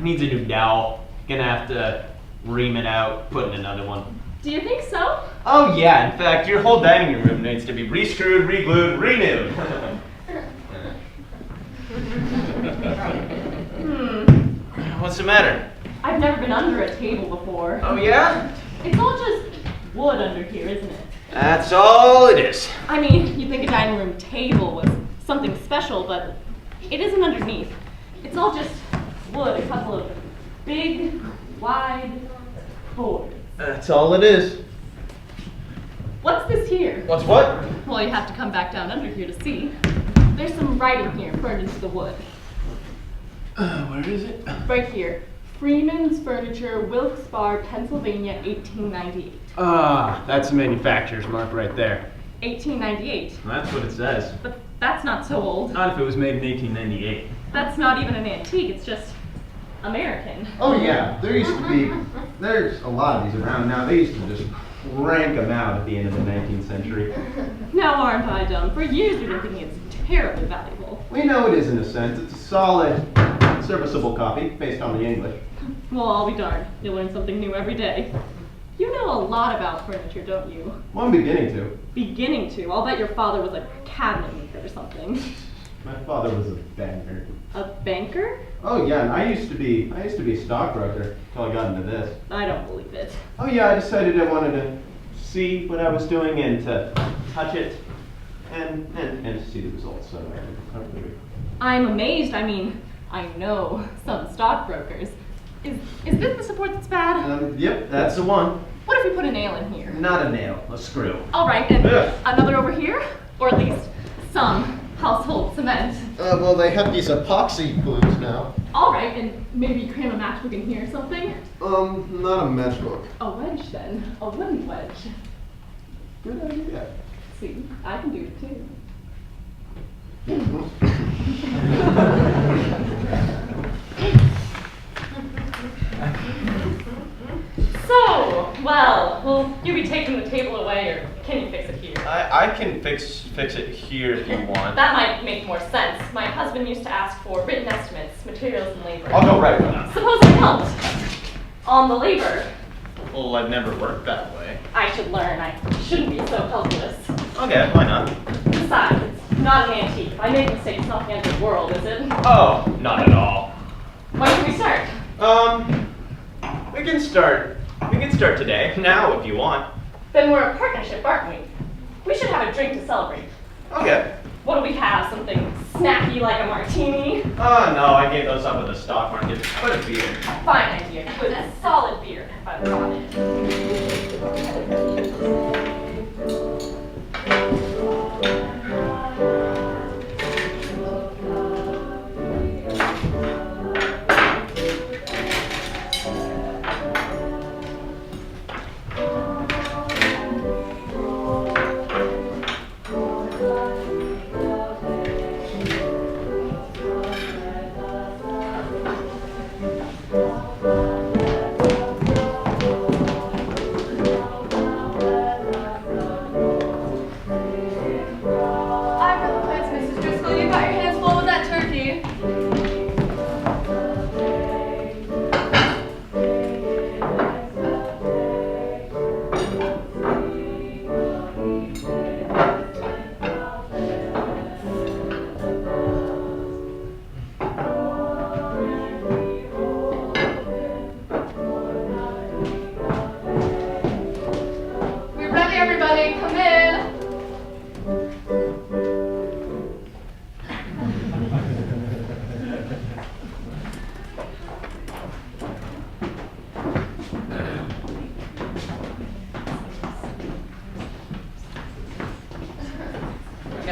needs a new dowel. Gonna have to ream it out, put in another one. Do you think so? Oh yeah, in fact, your whole dining room needs to be re-screwed, re-glued, renewed. What's the matter? I've never been under a table before. Oh yeah? It's all just wood under here, isn't it? That's all it is. I mean, you'd think a dining room table was something special, but it isn't underneath. It's all just wood, a couple of big, wide boards. That's all it is. What's this here? What's what? Well, you have to come back down under here to see. There's some writing here burned into the wood. Where is it? Right here. Freeman's Furniture, Wilkes-Barre, Pennsylvania, 1898. Ah, that's the manufacturer's mark right there. 1898. That's what it says. But that's not so old. Not if it was made in 1898. That's not even an antique, it's just American. Oh yeah, there's a lot of these around now. They used to just crank them out at the end of the 19th century. Now aren't I dumb? For years we've been thinking it's terribly valuable. We know it is in a sense. It's a solid, serviceable copy based on the English. Well, I'll be darned. You'll learn something new every day. You know a lot about furniture, don't you? Well, I'm beginning to. Beginning to. I'll bet your father was a cabinet maker or something. My father was a banker. A banker? Oh yeah, and I used to be a stockbroker until I got into this. I don't believe it. Oh yeah, I decided I wanted to see what I was doing and to touch it and to see the results. So I really. I'm amazed. I mean, I know some stockbrokers. Is this the support that's bad? Yep, that's the one. What if we put a nail in here? Not a nail, a screw. All right, and Ugh. another over here? Or at least some household cement. Well, they have these epoxy glues now. All right, and maybe cram a matchbook in here or something? Not a matchbook. A wedge then. A wooden wedge. Good idea. See, I can do it too. So, well, will you be taking the table away, or can you fix it here? I can fix it here if you want. That might make more sense. My husband used to ask for written estimates, materials, and labor. I'll go right one up. Suppose I helped on the labor. Well, I've never worked that way. I should learn. I shouldn't be so helpless. Okay, why not? Besides, it's not an antique. If I make mistakes, it's not the end of the world, is it? Oh, not at all. When can we start? We can start today, now if you want. Then we're a partnership, aren't we? We should have a drink to celebrate. Okay. What do we have? Something snacky like a martini? Oh no, I gave those up at the stock market. What a beer. Fine idea. Good, solid beer, if I want.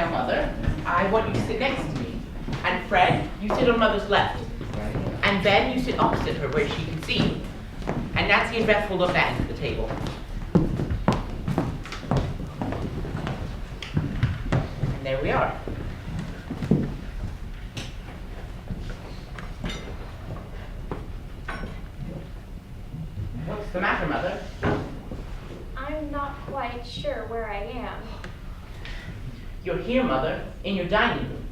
Now, Mother, I want you to sit next to me. And Fred, you sit on Mother's left. And Ben, you sit opposite her where she can see you. And Nancy and Beth will look at the table. And there we are. What's the matter, Mother? I'm not quite sure where I am. You're here, Mother, in your dining room.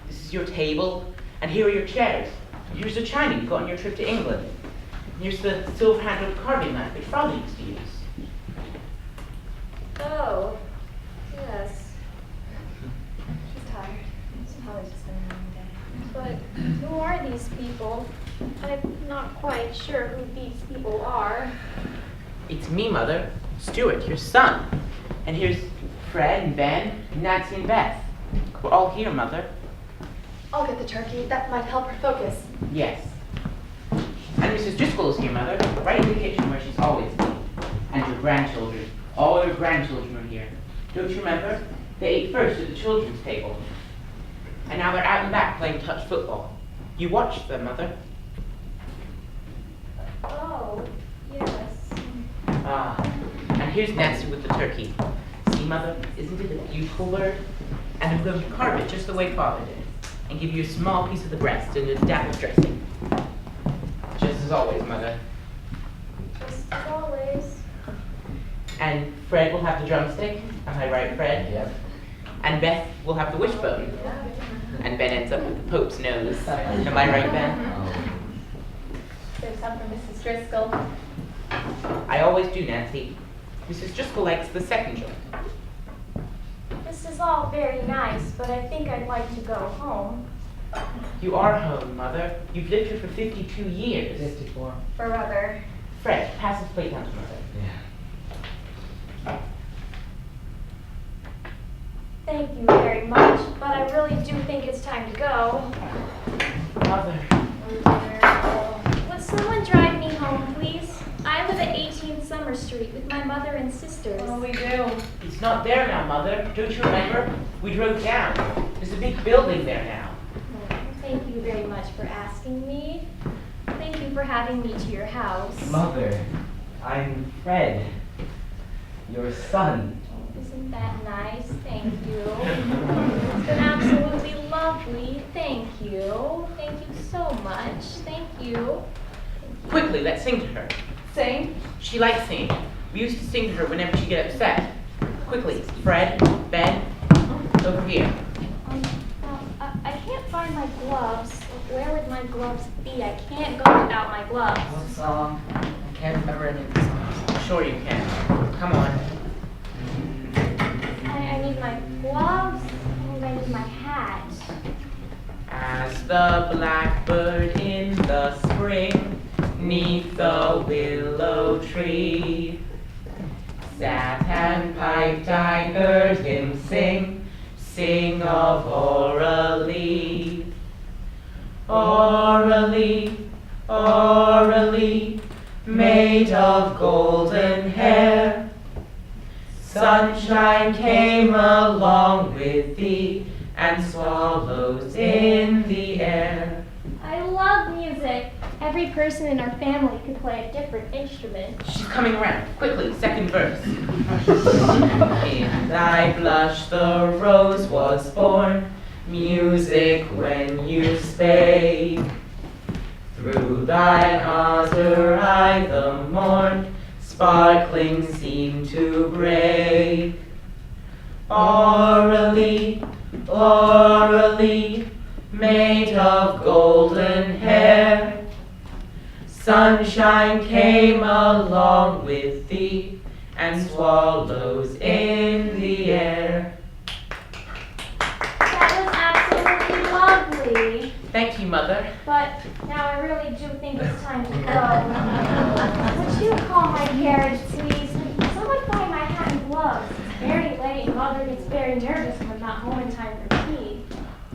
This is your table, and here are your chairs. Here's the china you got on your trip to England. Here's the silver-handled carving knife that Father used to use. Oh, yes. She's tired. It's probably just been a long day. But who are these people? I'm not quite sure who these people are. It's me, Mother. Stuart, your son. And here's Fred and Ben, and Nancy and Beth. We're all here, Mother. I'll get the turkey. That might help her focus. Yes. And Mrs. Driscoll is here, Mother, right in the kitchen where she's always been. And your grandchildren. All your grandchildren are here. Don't you remember? They ate first at the children's table. And now they're out and back playing touch football. You watched them, Mother. Oh, yes. Ah, and here's Nancy with the turkey. See, Mother, isn't it a beautiful bird? And I'm going to carve it just the way Father did, and give you a small piece of the breast and a dab of dressing. Just as always, Mother. Just as always. And Fred will have the drumstick. Am I right, Fred? Yep. And Beth will have the wishbone. And Ben ends up with the Pope's nose. Am I right, Ben? There's some for Mrs. Driscoll. I always do, Nancy. Mrs. Driscoll likes the second joint. This is all very nice, but I think I'd like to go home. You are home, Mother. You've lived here for 52 years. 54. Forever. Fred, pass this plate down to Mother. Yeah. Thank you very much, but I really do think it's time to go. Mother. Would someone drive me home, please? I live at 18 Summer Street with my mother and sisters. Oh, we do. It's not there now, Mother. Don't you remember? We drove down. There's a big building there now. Thank you very much for asking me. Thank you for having me to your house. Mother, I'm Fred, your son. Isn't that nice? Thank you. It's been absolutely lovely. Thank you. Thank you so much. Thank you. Quickly, let's sing to her. Sing. She likes singing. We used to sing to her whenever she'd get upset. Quickly, Fred, Ben, over here. I can't find my gloves. Where would my gloves be? I can't go without my gloves. What song? I can't remember any of the songs. Sure you can. Come on. I need my gloves and I need my hat. As the blackbird in the spring, 'neath the willow tree, sat and piped, I heard him sing, sing of Oralee. Oralee, Oralee, maid of golden hair, sunshine came along with thee, and swallows in the air. I love music. Every person in our family could play a different instrument. She's coming around. Quickly, second verse. In thy blush the rose was born, music when you spake. Through thine azure eye the morn, sparkling seemed to break. Oralee, Oralee, maid of golden hair, sunshine came along with thee, and swallows in the air. That was absolutely lovely. Thank you, Mother. But now I really do think it's time to go. Would you call my carriage, please? Someone find my hat and gloves. It's very late. Mother gets very nervous when I'm not home in time for tea.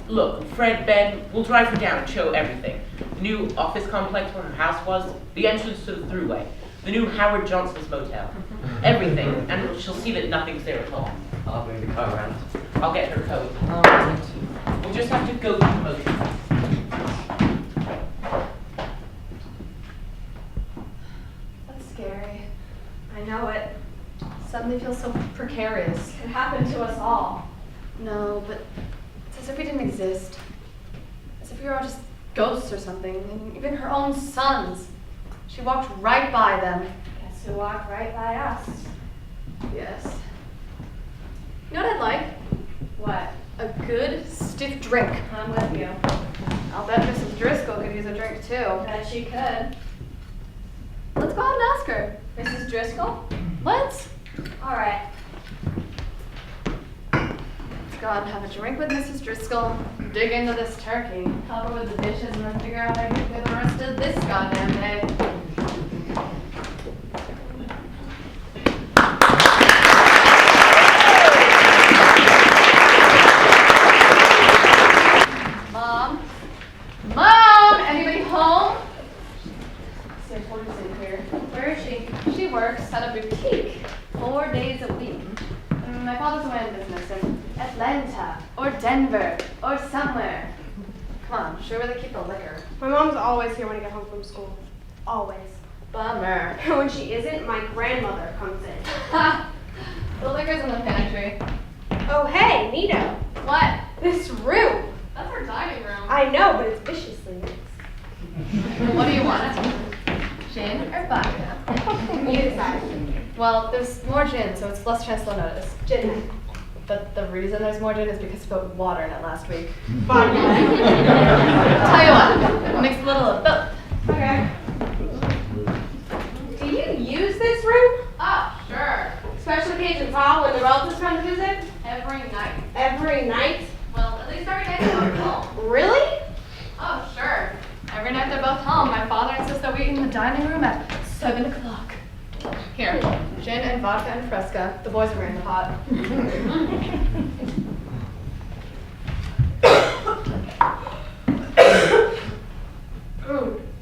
Look, Fred, Ben, we'll drive her down and show everything. The new office complex where her house was, the entrance to the thruway, the new Howard Johnson's motel, everything, and she'll see that nothing's there at all. I'll bring the car around. I'll get her coat. Alright. We'll just have to go through the motions. That's scary. I know it. Suddenly feels so precarious. It happened to us all. No, but it's as if we didn't exist. As if we were all just ghosts or something. And even her own sons. She walked right by them. Guess who walked right by us? Yes. You know what I'd like? What? A good, stiff drink. I'm with you. I'll bet Mrs. Driscoll could use a drink too. Bet she could. Let's go out and ask her. Mrs. Driscoll? Let's. All right. Let's go out and have a drink with Mrs. Driscoll. Dig into this turkey. Help her with the dishes and then figure out how to get through the rest of this goddamn day. Mom, anybody home? See, I told you to sit here. Where is she? She works at a boutique 4 days a week. My father's away in business in Atlanta or Denver or somewhere. Come on, show where they keep the liquor. My mom's always here when I get home from school. Always. Bummer. When she isn't, my grandmother comes in. Ha! The liquor's in the pantry. Oh, hey, Nito. What? This room. That's our dining room. I know, but it's viciously nice. What do you want? Gin or vodka? You decide. Well, there's more gin, so it's less chance they'll notice. Gin night. The reason there's more gin is because you put water in it last week. Vodka. Tell you what, we'll mix a little of both. Okay. Do you use this room? Oh, sure. Special occasions, huh? When the relatives come to visit? Every night. Every night? Well, at least every night they're both home. Really? Oh, sure. Every night they're both home. My father insists that we eat in the dining room at 7 o'clock. Here, gin and vodka and Fresca. The boys are in the pot.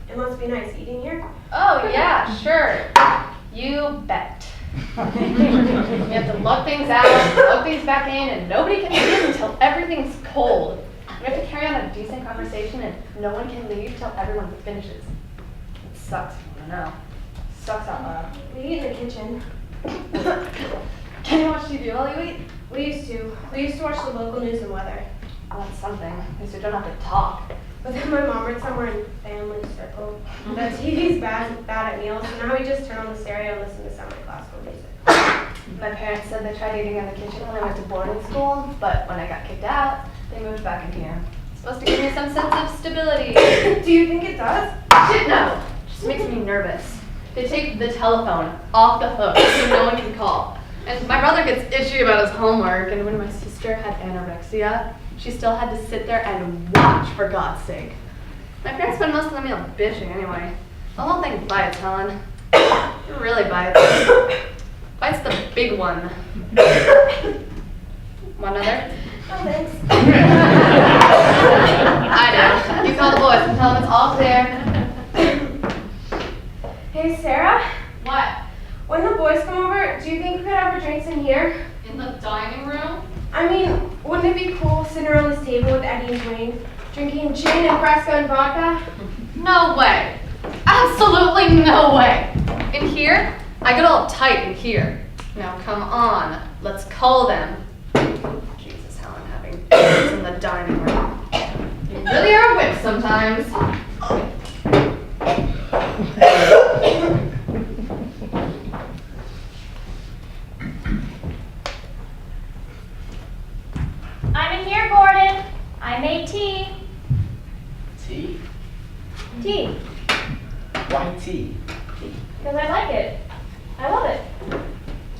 It must be nice eating here. Oh, yeah, sure. You bet. We have to lug things out, lug things back in, and nobody can leave until everything's cold. We have to carry on a decent conversation, and no one can leave till everyone finishes. It sucks, I know. Sucks out loud. We eat in the kitchen. Can you watch TV while you eat? We used to. We used to watch the local news and weather. Well, that's something. At least we don't have to talk. But then my mom read somewhere in Family Circle that TV's bad at meals, so now we just turn on the stereo and listen to semi-classical music. My parents said they tried eating in the kitchen when I went to boarding school, but when I got kicked out, they moved back in here. It's supposed to give me some sense of stability. Do you think it does? Shit, no. It just makes me nervous. They take the telephone off the hook so no one can call. And my brother gets itchy about his homework, and when my sister had anorexia, she still had to sit there and watch, for God's sake. My parents spend most of the meal bitching anyway. The whole thing bites, Helen. It really bites. Bites the big one. Want another? No, thanks. I do. You call the boys and tell them it's all clear. Hey, Sarah? What? When the boys come over, do you think we could have our drinks in here? In the dining room? I mean, wouldn't it be cool sitting around this table with Eddie and Dwayne, drinking gin and Fresca and vodka? No way. Absolutely no way. In here? I get all tight in here. Now come on, let's call them. Jesus, how I'm having drinks in the dining room. You really are a whip sometimes. I'm in here, Gordon. I made tea. Tea? Tea. Why tea? Because I like it. I love it.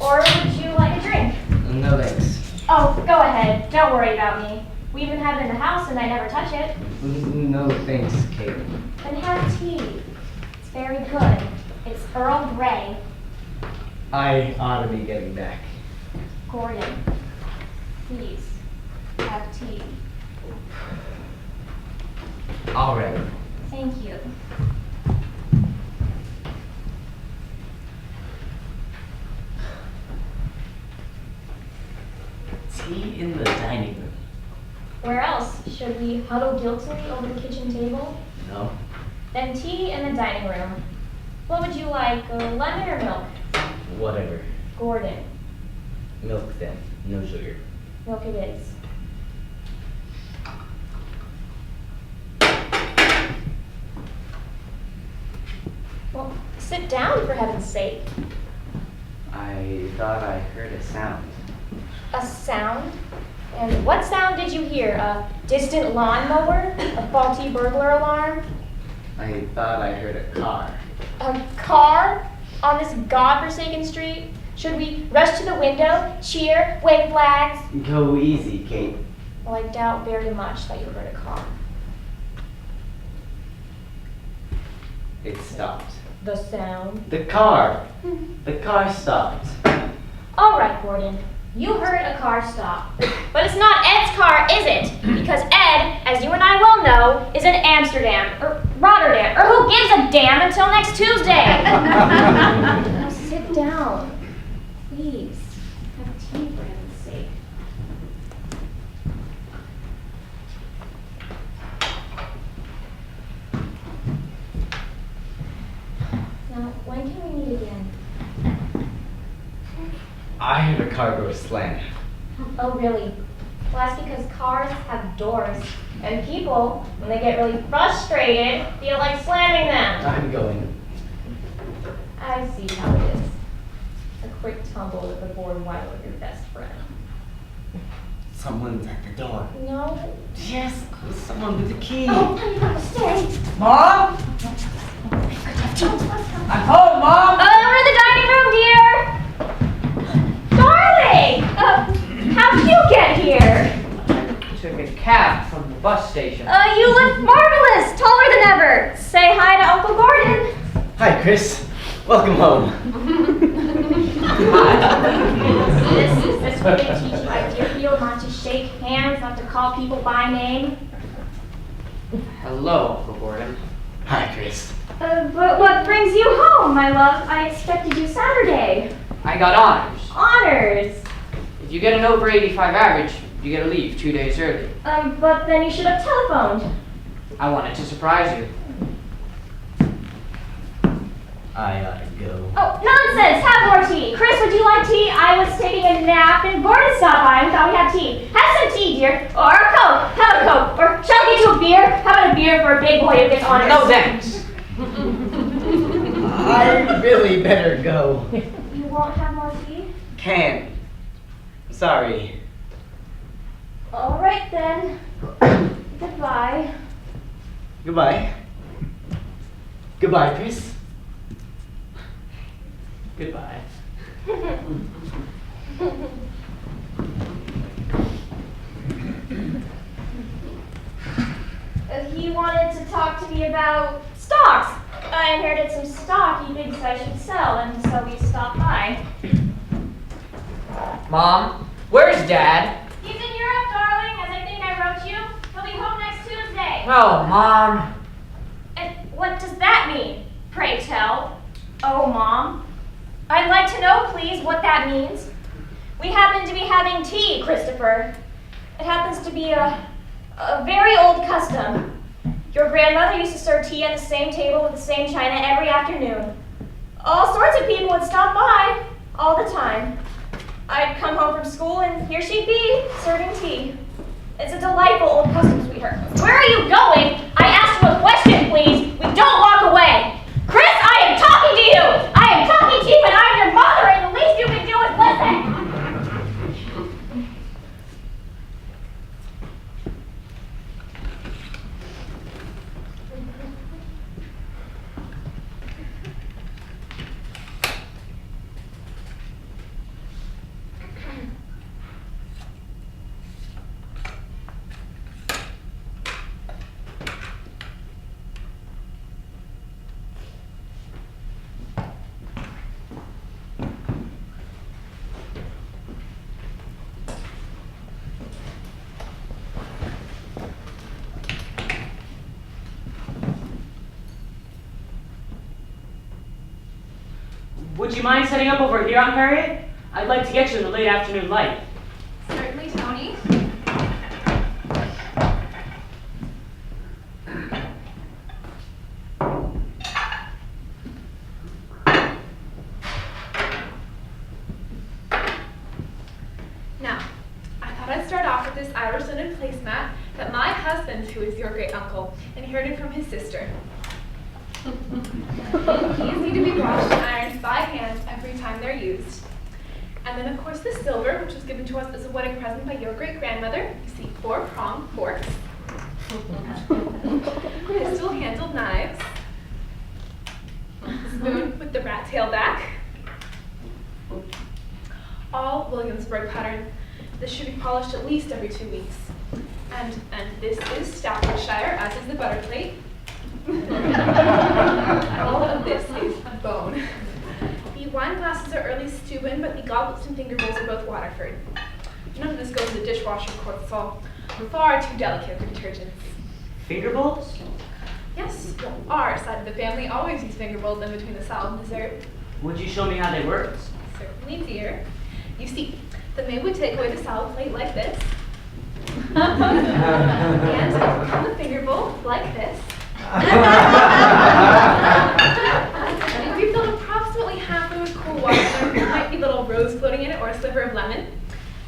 Or would you like a drink? No thanks. Oh, go ahead. Don't worry about me. We even have it in the house and I never touch it. No thanks, Kate. Then have tea. It's very good. It's Earl Grey. I ought to be getting back. Gordon, please, have tea. All right. Thank you. tea in the dining room. Where else? Should we huddle guiltily over the kitchen table? No? Then tea in the dining room. What would you like, lemon or milk? Whatever. Gordon. Milk then, no sugar. Milk it is. Well, sit down for heaven's sake. I thought I heard a sound. A sound? And what sound did you hear? A distant lawnmower? A faulty burglar alarm? I thought I heard a car. A car? On this godforsaken street? Should we rush to the window, cheer, wave flags? Go easy, Kate. Well, I doubt very much that you heard a car. It stopped. The sound? The car! The car stopped. All right, Gordon. You heard a car stop. But it's not Ed's car, is it? Because Ed, as you and I well know, is in Amsterdam, or Rotterdam, or who gives a damn until next Tuesday? Now sit down. Please. Have tea for heaven's sake. Now, when can we meet again? I heard a car door slam. Oh, really? Well, that's because cars have doors, and people, when they get really frustrated, feel like slamming them. I'm going. I see how it is. A quick tumble with the bored wife of your best friend. Someone's at the door. No? Yes, someone with a key. Oh, honey, gotta stay. Mom? I'm home, Mom! We're in the dining room, dear. Darling! How did you get here? I took a cab from the bus station. You look marvelous, taller than ever. Say hi to Uncle Gordon. Hi, Chris. Welcome home. Is this way to teach you at Deerfield not to shake hands, not to call people by name? Hello, Uncle Gordon. Hi, Chris. But what brings you home, my love? I expected you Saturday. I got honors. Honors? If you get an over 85 average, you get to leave 2 days early. But then you should have telephoned. I wanted to surprise you. I ought to go. Oh, nonsense! Have more tea. Chris, would you like tea? I was taking a nap and Gordon stopped by. We thought we had tea. Have some tea, dear. Or a Coke. Have a Coke. Or shall I get you a beer? How about a beer for a big boy who gets honors? No thanks. I really better go. You won't have more tea? Can't. Sorry. All right then. Goodbye. Goodbye. Goodbye, Chris. Goodbye. He wanted to talk to me about stocks. I inherited some stock he thinks I should sell, and so we stopped by. Mom, where's Dad? He's in Europe, darling, as I think I wrote you. He'll be home next Tuesday. Oh, Mom. And what does that mean, pray tell? Oh, Mom. I'd like to know, please, what that means. We happen to be having tea, Christopher. It happens to be a very old custom. Your grandmother used to serve tea at the same table with the same china every afternoon. All sorts of people would stop by, all the time. I'd come home from school and here she'd be, serving tea. It's a delightful old custom, sweetheart. Where are you going? I asked you a question, please. We don't walk away. Chris, I am talking to you! I am talking to you and I'm your mother and the least you can do is listen! Would you mind setting up over here, Aunt Harriet? I'd like to get you in the late afternoon light. Certainly, Tom. this Irish-linen placemat that my husband, who is your great uncle, inherited from his sister. These need to be washed and ironed by hand every time they're used. And then, of course, the silver, which was given to us as a wedding present by your great-grandmother. You see 4 pronged forks, pistol-handled knives, a spoon with the rat tail back, all Williamsburg pattern. This should be polished at least every 2 weeks. And this is Staffordshire, as is the butter plate. All of this is bone. The wine glasses are early Steuben, but the goblets and finger bowls are both Waterford. None of this goes in the dishwasher, of course. It's all far too delicate for detergents. Finger bowls? Yes, well, our side of the family always use finger bowls in between the salad and dessert. Would you show me how they work? Certainly, dear. You see, the maid would take away the salad plate like this, and on the finger bowl like this. And we filled approximately halfway with cool water. There might be little rose floating in it or a sliver of lemon.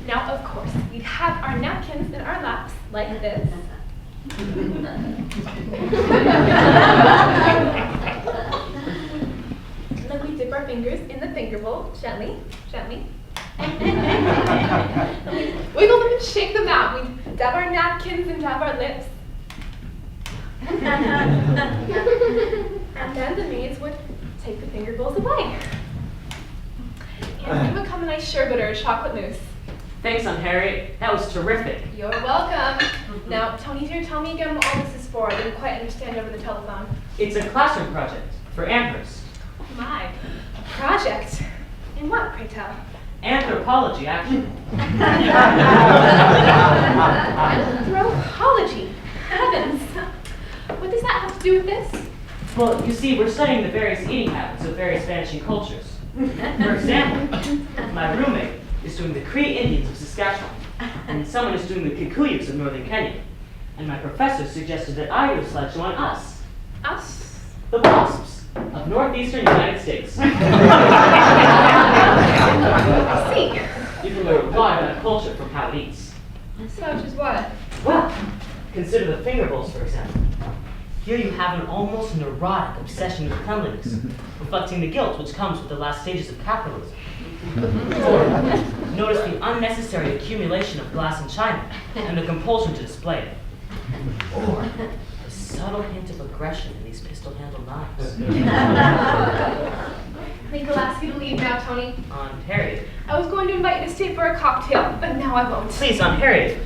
Now, of course, we'd have our napkins in our laps like this. And then we dip our fingers in the finger bowl, gently, gently. Wiggle them and shake them out. We dab our napkins and dab our lips. And then the maids would take the finger bowls away. And we would come a nice sherbet or a chocolate mousse. Thanks, Aunt Harriet. That was terrific. You're welcome. Now, Tony dear, tell me again what all this is for. I didn't quite understand over the telephone. It's a classroom project for Amherst. Oh my, a project? In what, pray tell? Anthropology, actually. Anthropology? Heavens! What does that have to do with this? Well, you see, we're studying the various eating habits of various vanishing cultures. For example, my roommate is doing the Cree Indians of Saskatchewan, and someone is doing the Kikuyus of northern Kenya. And my professor suggested that I do a slideshow on us. Us? The wasps of northeastern United States. I see. You can learn a lot about culture from how it eats. Such as what? Well, consider the finger bowls, for example. Here you have an almost neurotic obsession with cleanliness, reflecting the guilt which comes with the last stages of capitalism. Or, notice the unnecessary accumulation of glass and china, and the compulsion to display it. Or, the subtle hint of aggression in these pistol-handled knives. I think I'll ask you to leave now, Tony. Aunt Harriet. I was going to invite you to stay for a cocktail, but now I won't. Please, Aunt Harriet.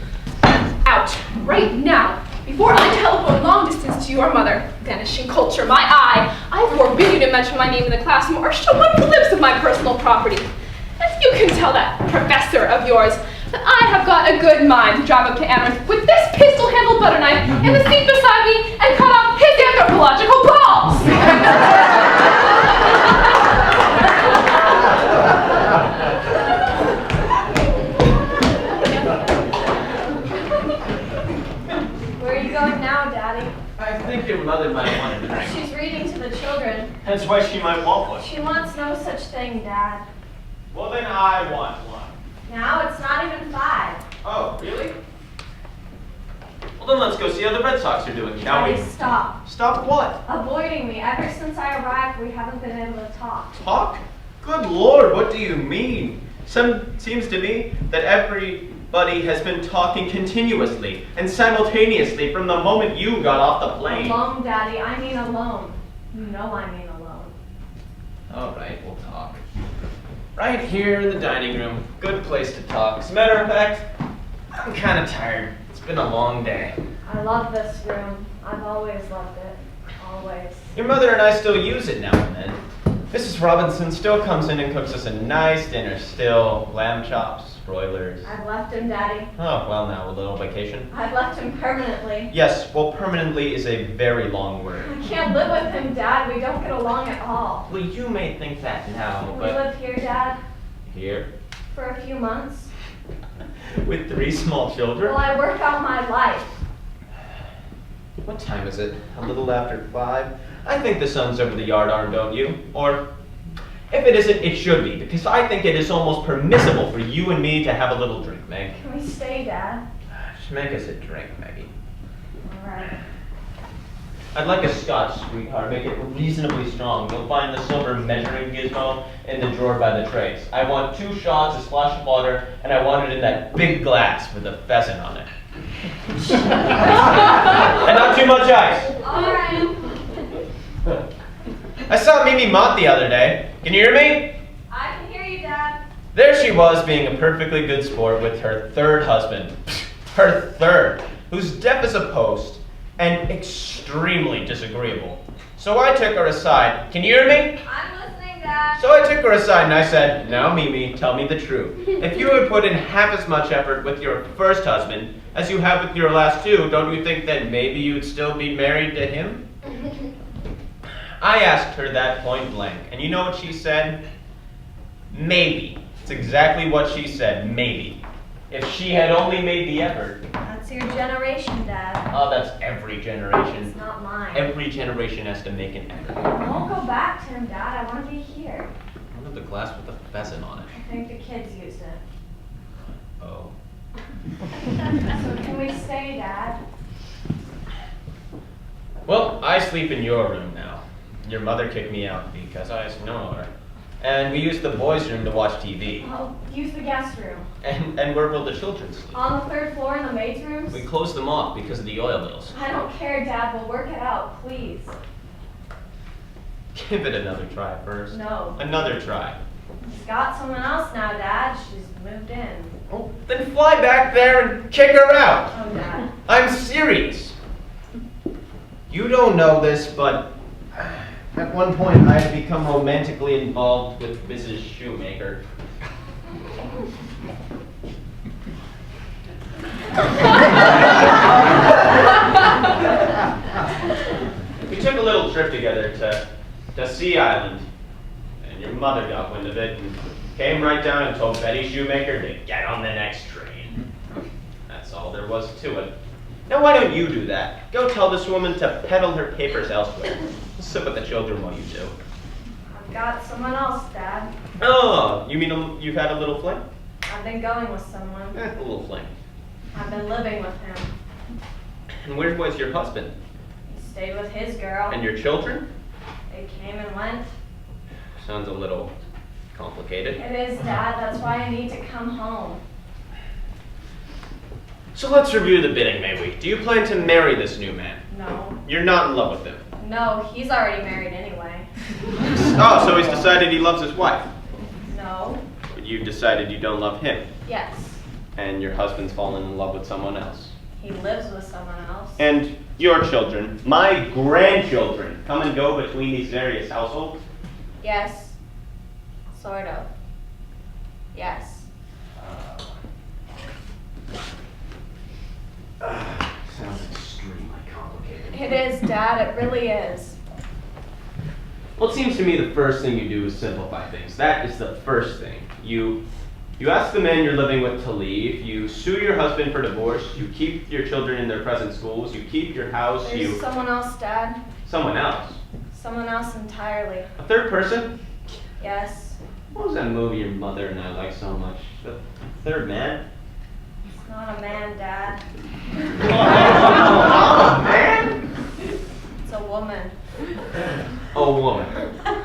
Out, right now, before I telephone long distance to your mother. Vanishing culture, my eye. I forbid you to mention my name in the classroom or show one glimpse of my personal property. And you can tell that professor of yours that I have got a good mind to drive up to Amherst with this pistol-handled butter knife in the seat beside me and cut off his anthropological balls. Where are you going now, Daddy? I think your mother might want a drink. She's reading to the children. That's why she might want one. She wants no such thing, Dad. Well, then I want one. Now it's not even 5. Oh, really? Well, then let's go see how the Red Sox are doing, shall we? Daddy, stop. Stop what? Avoiding me. Ever since I arrived, we haven't been able to talk. Talk? Good Lord, what do you mean? Seems to me that everybody has been talking continuously and simultaneously from the moment you got off the plane. Alone, Daddy. I mean alone. You know I mean alone. All right, we'll talk. Right here in the dining room. Good place to talk. As a matter of fact, I'm kind of tired. It's been a long day. I love this room. I've always loved it. Always. Your mother and I still use it now and then. Mrs. Robinson still comes in and cooks us a nice dinner. Still, lamb chops, broilers. I've left him, Daddy. Oh, well now, a little vacation. I've left him permanently. Yes, well, permanently is a very long word. I can't live with him, Dad. We don't get along at all. Well, you may think that now, We but... live here, Dad, Here? for a few months. With 3 small children? While I work out my life. What time is it? A little after 5? I think the sun's over the yardarm, don't you? Or, if it isn't, it should be, because I think it is almost permissible for you and me to have a little drink, Meg. Can we stay, Dad? Make us a drink, Maggie. Alright. I'd like a scotch, sweetheart. Make it reasonably strong. You'll find the silver measuring gizmo in the drawer by the trays. I want 2 shots, a splash of water, and I want it in that big glass with a pheasant on it. And not too much ice. Alright. I saw Mimi Mott the other day. Can you hear me? I can hear you, Dad. There she was, being a perfectly good sport with her 3rd husband. Her 3rd, who's deaf as a post and extremely disagreeable. So I took her aside. Can you hear me? I'm listening, Dad. So I took her aside and I said, "Now, Mimi, tell me the truth. If you would put in half as much effort with your 1st husband as you have with your last 2, don't you think that maybe you'd still be married to him?" I asked her that point blank, and you know what she said? Maybe. It's exactly what she said, maybe. If she had only made the effort. That's your generation, Dad. Oh, that's every generation. It's not mine. Every generation has to make an effort. I won't go back to him, Dad. I want to be here. I wanted the glass with the pheasant on it. I think the kids used it. Oh. So can we stay, Dad? Well, I sleep in your room now. Your mother kicked me out because I ignored her. And we use the boys' room to watch TV. I'll use the guest room. And where will the children sleep? On the 3rd floor in the maids' rooms? We closed them off because of the oil bills. I don't care, Dad. We'll work it out, please. Give it another try first. No. Another try. She's got someone else now, Dad. She's moved in. Oh, then fly back there and kick her out. Oh, Dad. I'm serious. You don't know this, but at one point I had become romantically involved with Mrs. Shoemaker. We took a little trip together to Sea Island, and your mother got wind of it and came right down and told Betty Shoemaker to get on the next train. That's all there was to it. Now why don't you do that? Go tell this woman to peddle her papers elsewhere. Sit with the children while you do. I've got someone else, Dad. Oh, you mean you've had a little fling? I've been going with someone. A little fling. I've been living with him. And where was your husband? He stayed with his girl. And your children? They came and went. Sounds a little complicated. It is, Dad. That's why I need to come home. So let's review the bidding, may we? Do you plan to marry this new man? No. You're not in love with him? No, he's already married anyway. Oh, so he's decided he loves his wife? No. But you've decided you don't love him? Yes. And your husband's fallen in love with someone else? He lives with someone else. And your children, my grandchildren, come and go between these various households? Yes. Sort of. Yes. Sounds extremely complicated. It is, Dad. It really is. Well, it seems to me the first thing you do is simplify things. That is the first thing. You ask the man you're living with to leave. You sue your husband for divorce. You keep your children in their present schools. You keep your house. There's someone else, Dad. Someone else? Someone else entirely. A third person? Yes. What was that movie your mother and I liked so much? The Third Man? It's not a man, Dad. Oh, man? It's a woman. A woman.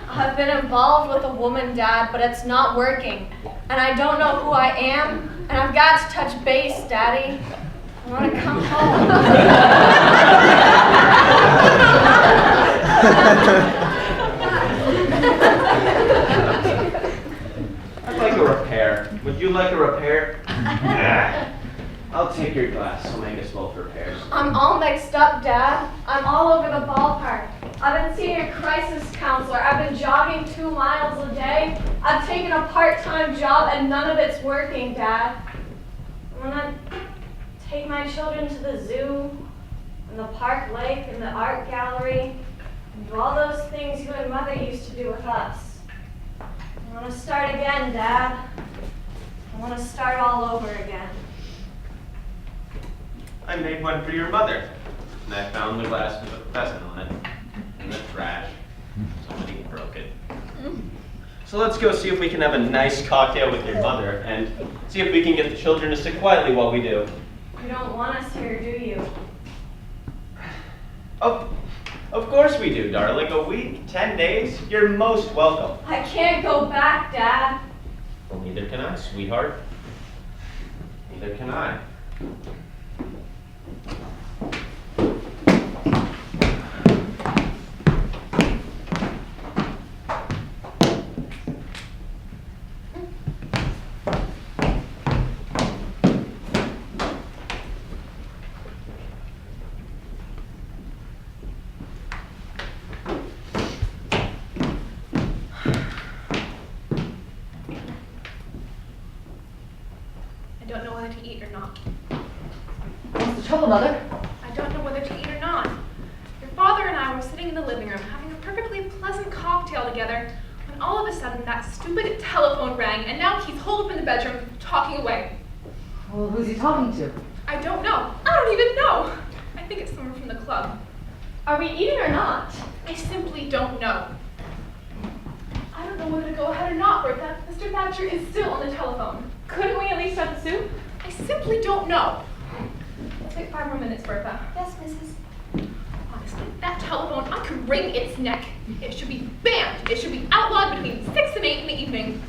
I've been involved with a woman, Dad, but it's not working. And I don't know who I am, and I've got to touch base, Daddy. I want to come home. I'd like a repair. Would you like a repair? I'll take your glass. I'll make us both repairs. I'm all mixed up, Dad. I'm all over the ballpark. I've been seeing a crisis counselor. I've been jogging 2 miles a day. I've taken a part-time job and none of it's working, Dad. I want to take my children to the zoo, and the park lake, and the art gallery, and do all those things you and Mother used to do with us. I want to start again, Dad. I want to start all over again. I made one for your mother. And I found the glass with a pheasant on it. In the trash. Somebody broke it. So let's go see if we can have a nice cocktail with your mother and see if we can get the children to sit quietly while we do. You don't want us here, do you? Of course we do, darling. A week, 10 days, you're most welcome. I can't go back, Dad. Well, neither can I, sweetheart. Neither can I. I don't know whether to eat or not. What's the trouble, Mother? I don't know whether to eat or not. Your father and I were sitting in the living room having a perfectly pleasant cocktail together when all of a sudden that stupid telephone rang and now he's holed up in the bedroom talking away. Well, who's he talking to? I don't know. I don't even know. I think it's someone from the club. Are we eating or not? I simply don't know. I don't know whether to go ahead or not, Bertha. Mr. Thatcher is still on the telephone. Couldn't we at least have the soup? I simply don't know. Take 5 more minutes, Bertha. Yes, Mrs. Honestly, that telephone, I could wring its neck. It should be banned. It should be outlawed between 6 and 8 in the evening.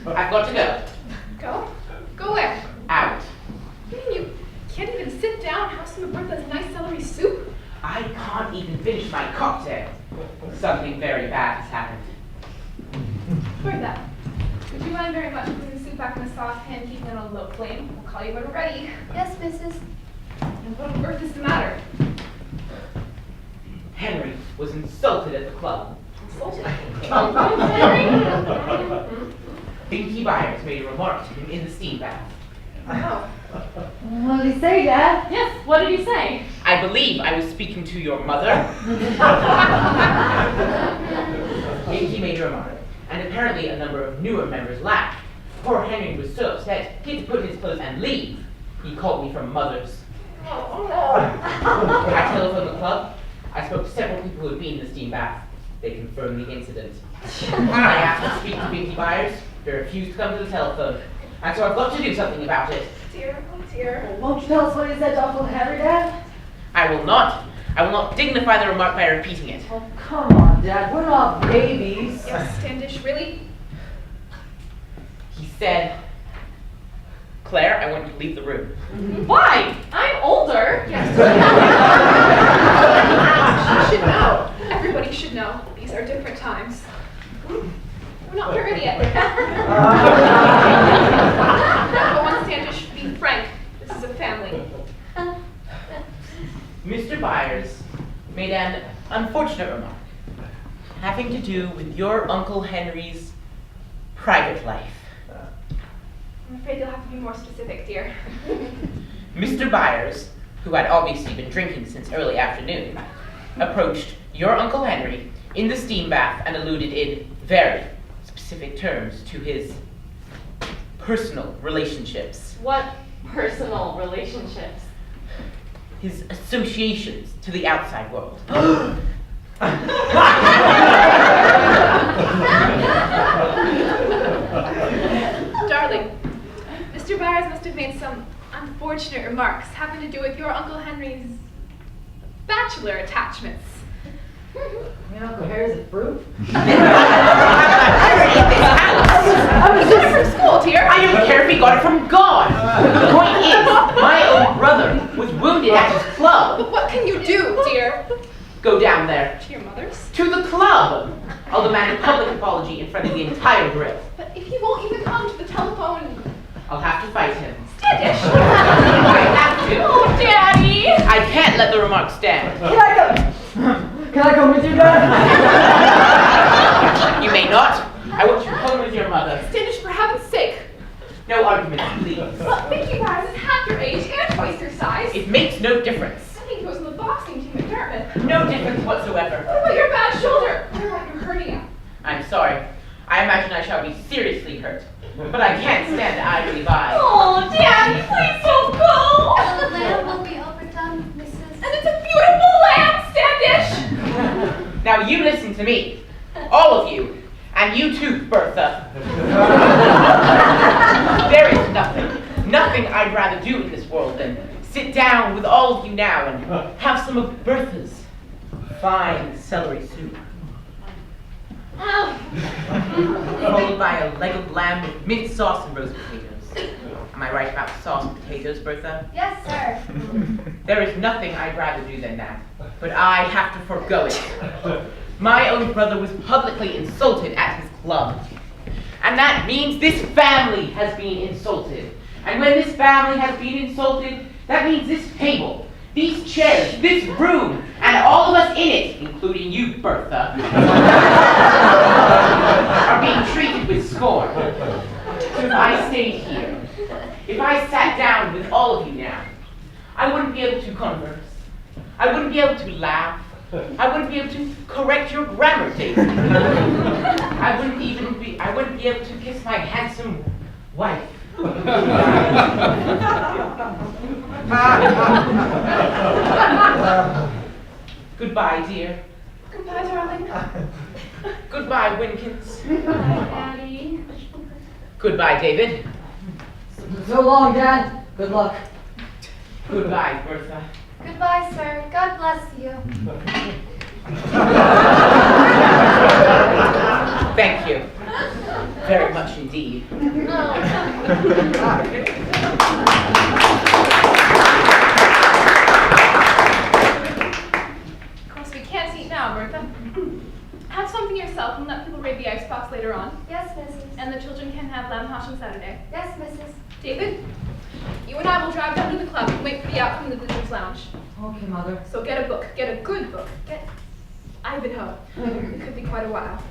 I've got to go. Go? Go where? Out. You mean you can't even sit down and have some of Bertha's nice celery soup? I can't even finish my cocktail. Something very bad has happened. Bertha, would you mind very much putting the soup back in the saucepan, keeping it on a low flame? We'll call you when we're ready. Yes, Mrs. And what on earth is the matter? Henry was insulted at the club. Insulted? Binky Byers made a remark to him in the steam bath. Oh. What did he say, Dad? Yes, what did he say? I believe I was speaking to your mother. Binky made a remark, and apparently a number of newer members laughed. Poor Henry was so upset, he had to put in his clothes and leave. He called me from Mother's. I telephoned the club. I spoke to several people who had been in the steam bath. They confirmed the incident. I asked to speak to Binky Byers. They refused to come to the telephone. And so I've got to do something about it. Dear, oh dear. Won't you tell us what he said to Uncle Henry, Dad? I will not dignify the remark by repeating it. Oh, come on, Dad. We're not babies. Yes, Standish, really? He said, Claire, I want you to leave the room. Why? I'm older. Yes. You should know. Everybody should know. These are different times. We're not ready yet. Go on, Standish. Be frank. This is a family. Mr. Byers made an unfortunate remark having to do with your Uncle Henry's private life. I'm afraid you'll have to be more specific, dear. Mr. Byers, who had obviously been drinking since early afternoon, approached your Uncle Henry in the steam bath and alluded in very specific terms to his personal relationships. What personal relationships? His associations to the outside world. Darling, Mr. Byers must have made some unfortunate remarks having to do with your Uncle Henry's bachelor attachments. You know, Uncle Harry's a fruit? I was just from school, dear. I don't care if he got it from God. The point is, my own brother was wounded at his club. But what can you do, dear? Go down there. To your mother's? To the club. I'll demand a public apology in front of the entire grill. But if he won't even come to the telephone... I'll have to fight him. Standish! I have to. Oh, Daddy! I can't let the remark stand. Can I go? Can I come with you, Dad? You may not. I want you home with your mother. Standish, for heaven's sake! No arguments, please. But Binky Byers is half your age and twice your size. It makes no difference. I think he goes in the boxing team at Dartmouth. No difference whatsoever. What about your bad shoulder? What about your hernia? I'm sorry. I imagine I shall be seriously hurt. But I can't stand idly by. Oh, Daddy, please don't go! The lamb will be overdone, Mrs. And it's a beautiful lamb, Standish! Now you listen to me. All of you. And you too, Bertha. There is nothing I'd rather do in this world than sit down with all of you now and have some of Bertha's fine celery soup. Followed by a leg of lamb with mint sauce and roast potatoes. Am I right about sauce and potatoes, Bertha? Yes, sir. There is nothing I'd rather do than that, but I have to forego it. My own brother was publicly insulted at his club. And that means this family has been insulted. And when this family has been insulted, that means this table, these chairs, this room, and all of us in it, including you, Bertha, are being treated with scorn. So if I stayed here, if I sat down with all of you now, I wouldn't be able to converse. I wouldn't be able to laugh. I wouldn't be able to correct your grammar, David. I wouldn't be able to kiss my handsome wife. Goodbye, dear. Goodbye, darling. Goodbye, Winkins. Bye, Daddy. Goodbye, David. So long, Dad. Good luck. Goodbye, Bertha. Goodbye, sir. God bless you. Thank you. Very much indeed. Of course, we can't eat now, Bertha. Have something yourself and let people raid the icebox later on. Yes, Mrs. And the children can have lamb hash on Saturday. Yes, Mrs. David, you and I will drive down to the club and wait for the outcome of the visitors' lounge. Okay, Mother. So get a book. Get a good book. Get Ivanhoe. It could be quite a while.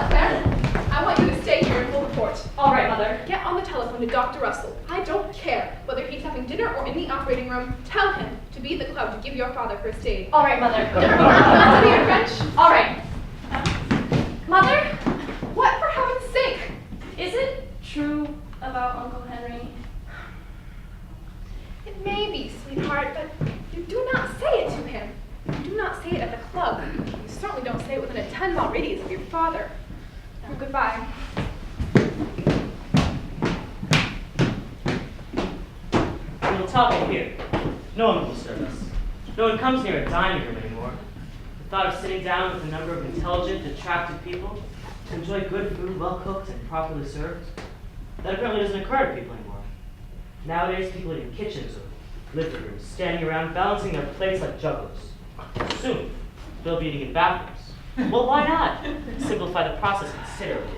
Claire, I want you to stay here and hold the fort. All right, Mother. Get on the telephone to Dr. Russell. I don't care whether he's having dinner or in the operating room. Tell him to be at the club to give your father first aid. All right, Mother. Study your French. All right. Mother, What, for heaven's sake? is it true about Uncle Henry? It may be, sweetheart, but you do not say it to him. You do not say it at the club. You certainly don't say it within a 10-mile radius of your father. Now, goodbye. We'll talk in here. No one will disturb us. No one comes near a dining room anymore. The thought of sitting down with a number of intelligent, attractive people to enjoy good food, well cooked and properly served, that apparently doesn't occur to people anymore. Nowadays, people eat in kitchens or living rooms, standing around balancing their plates like jugglers. Soon, they'll be eating in bathrooms. Well, why not? Simplify the process considerably.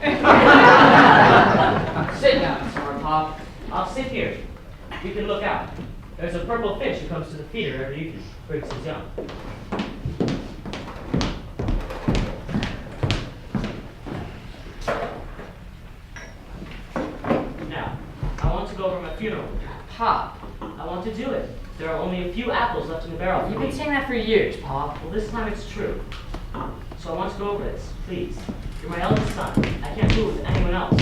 Sit down, Smart Pop. I'll sit here. You can look out. There's a purple finch who comes to the feeder every evening, brings his young. Now, I want to go over my funeral. Pop, I want to do it. There are only a few apples left in the barrel. you've been saying that for years, Pop. Well, this time it's true. So I want to go over this, please. You're my eldest son. I can't do it with anyone else.